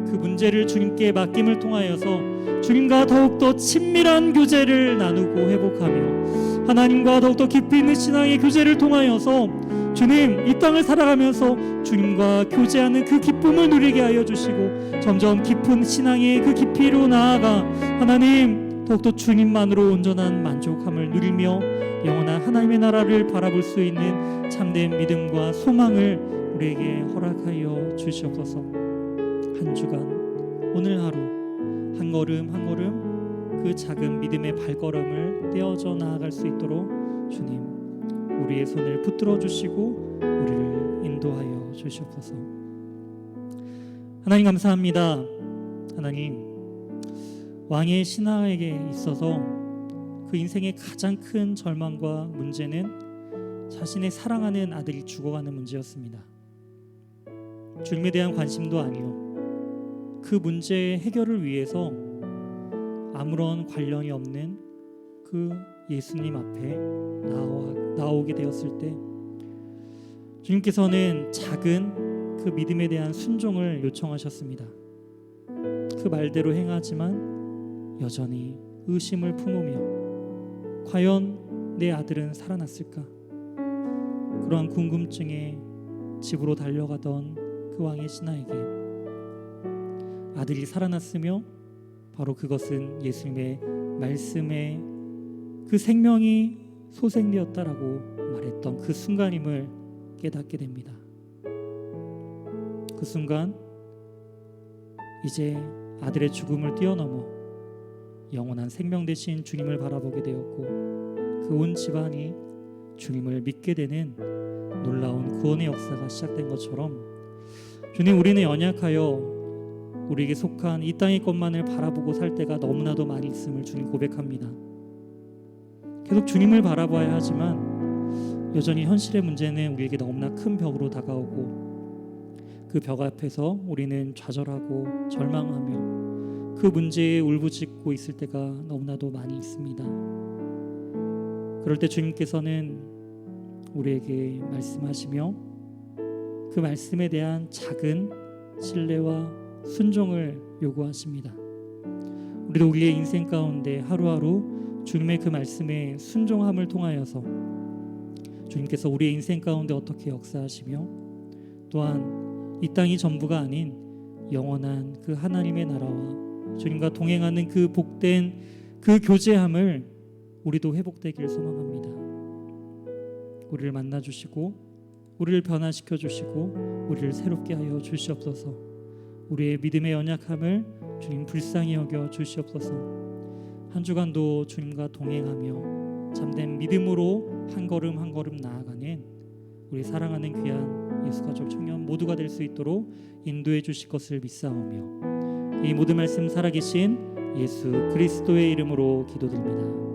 그 문제를 주님께 맡김을 통하여서 주님과 더욱더 친밀한 교제를 나누고 회복하며 하나님과 더욱더 깊이 있는 신앙의 교제를 통하여서 주님, 이 땅을 살아가면서 주님과 교제하는 그 기쁨을 누리게 하여 주시고 점점 깊은 신앙의 그 깊이로 나아가 하나님 더욱더 주님만으로 온전한 만족함을 누리며 영원한 하나님의 나라를 바라볼 수 있는 참된 믿음과 소망을 우리에게 허락하여 주시옵소서. 한 주간 오늘 하루 한 걸음 한 걸음 그 작은 믿음의 발걸음을 떼어져 나아갈 수 있도록 주님 우리의 손을 붙들어 주시고 우리를 인도하여 주시옵소서. 하나님 감사합니다. 하나님 왕의 신하에게 있어서 그 인생의 가장 큰 절망과 문제는 자신의 사랑하는 아들이 죽어가는 문제였습니다. 주님에 대한 관심도 아니요, 그 문제의 해결을 위해서 아무런 관련이 없는 그 예수님 앞에 나오게 되었을 때 주님께서는 작은 그 믿음에 대한 순종을 요청하셨습니다. 그 말대로 행하지만 여전히 의심을 품으며 과연 내 아들은 살아났을까? 그러한 궁금증에 집으로 달려가던 그 왕의 신하에게 아들이 살아났으며 바로 그것은 예수님의 말씀에 그 생명이 소생되었다라고 말했던 그 순간임을 깨닫게 됩니다. 그 순간 이제 아들의 죽음을 뛰어넘어 영원한 생명 되신 주님을 바라보게 되었고 그 온 집안이 주님을 믿게 되는 놀라운 구원의 역사가 시작된 것처럼 주님, 우리는 연약하여 우리에게 속한 이 땅의 것만을 바라보고 살 때가 너무나도 많이 있음을 주님 고백합니다. 계속 주님을 바라봐야 하지만 여전히 현실의 문제는 우리에게 너무나 큰 벽으로 다가오고 그 벽 앞에서 우리는 좌절하고 절망하며 그 문제에 울부짖고 있을 때가 너무나도 많이 있습니다. 그럴 때 주님께서는 우리에게 말씀하시며 그 말씀에 대한 작은 신뢰와 순종을 요구하십니다. 우리도 우리의 인생 가운데 하루하루 주님의 그 말씀에 순종함을 통하여서 주님께서 우리의 인생 가운데 어떻게 역사하시며 또한 이 땅이 전부가 아닌 영원한 그 하나님의 나라와 주님과 동행하는 그 복된 그 교제함을 우리도 회복되길 소망합니다. 우리를 만나주시고 우리를 변화시켜 주시고 우리를 새롭게 하여 주시옵소서. 우리의 믿음의 연약함을 주님 불쌍히 여겨 주시옵소서. 한 주간도 주님과 동행하며 참된 믿음으로 한 걸음 한 걸음 나아가는 우리 사랑하는 귀한 예수가족 청년 모두가 될 수 있도록 인도해 주실 것을 믿사오며 이 모든 말씀 살아계신 예수 그리스도의 이름으로 기도드립니다.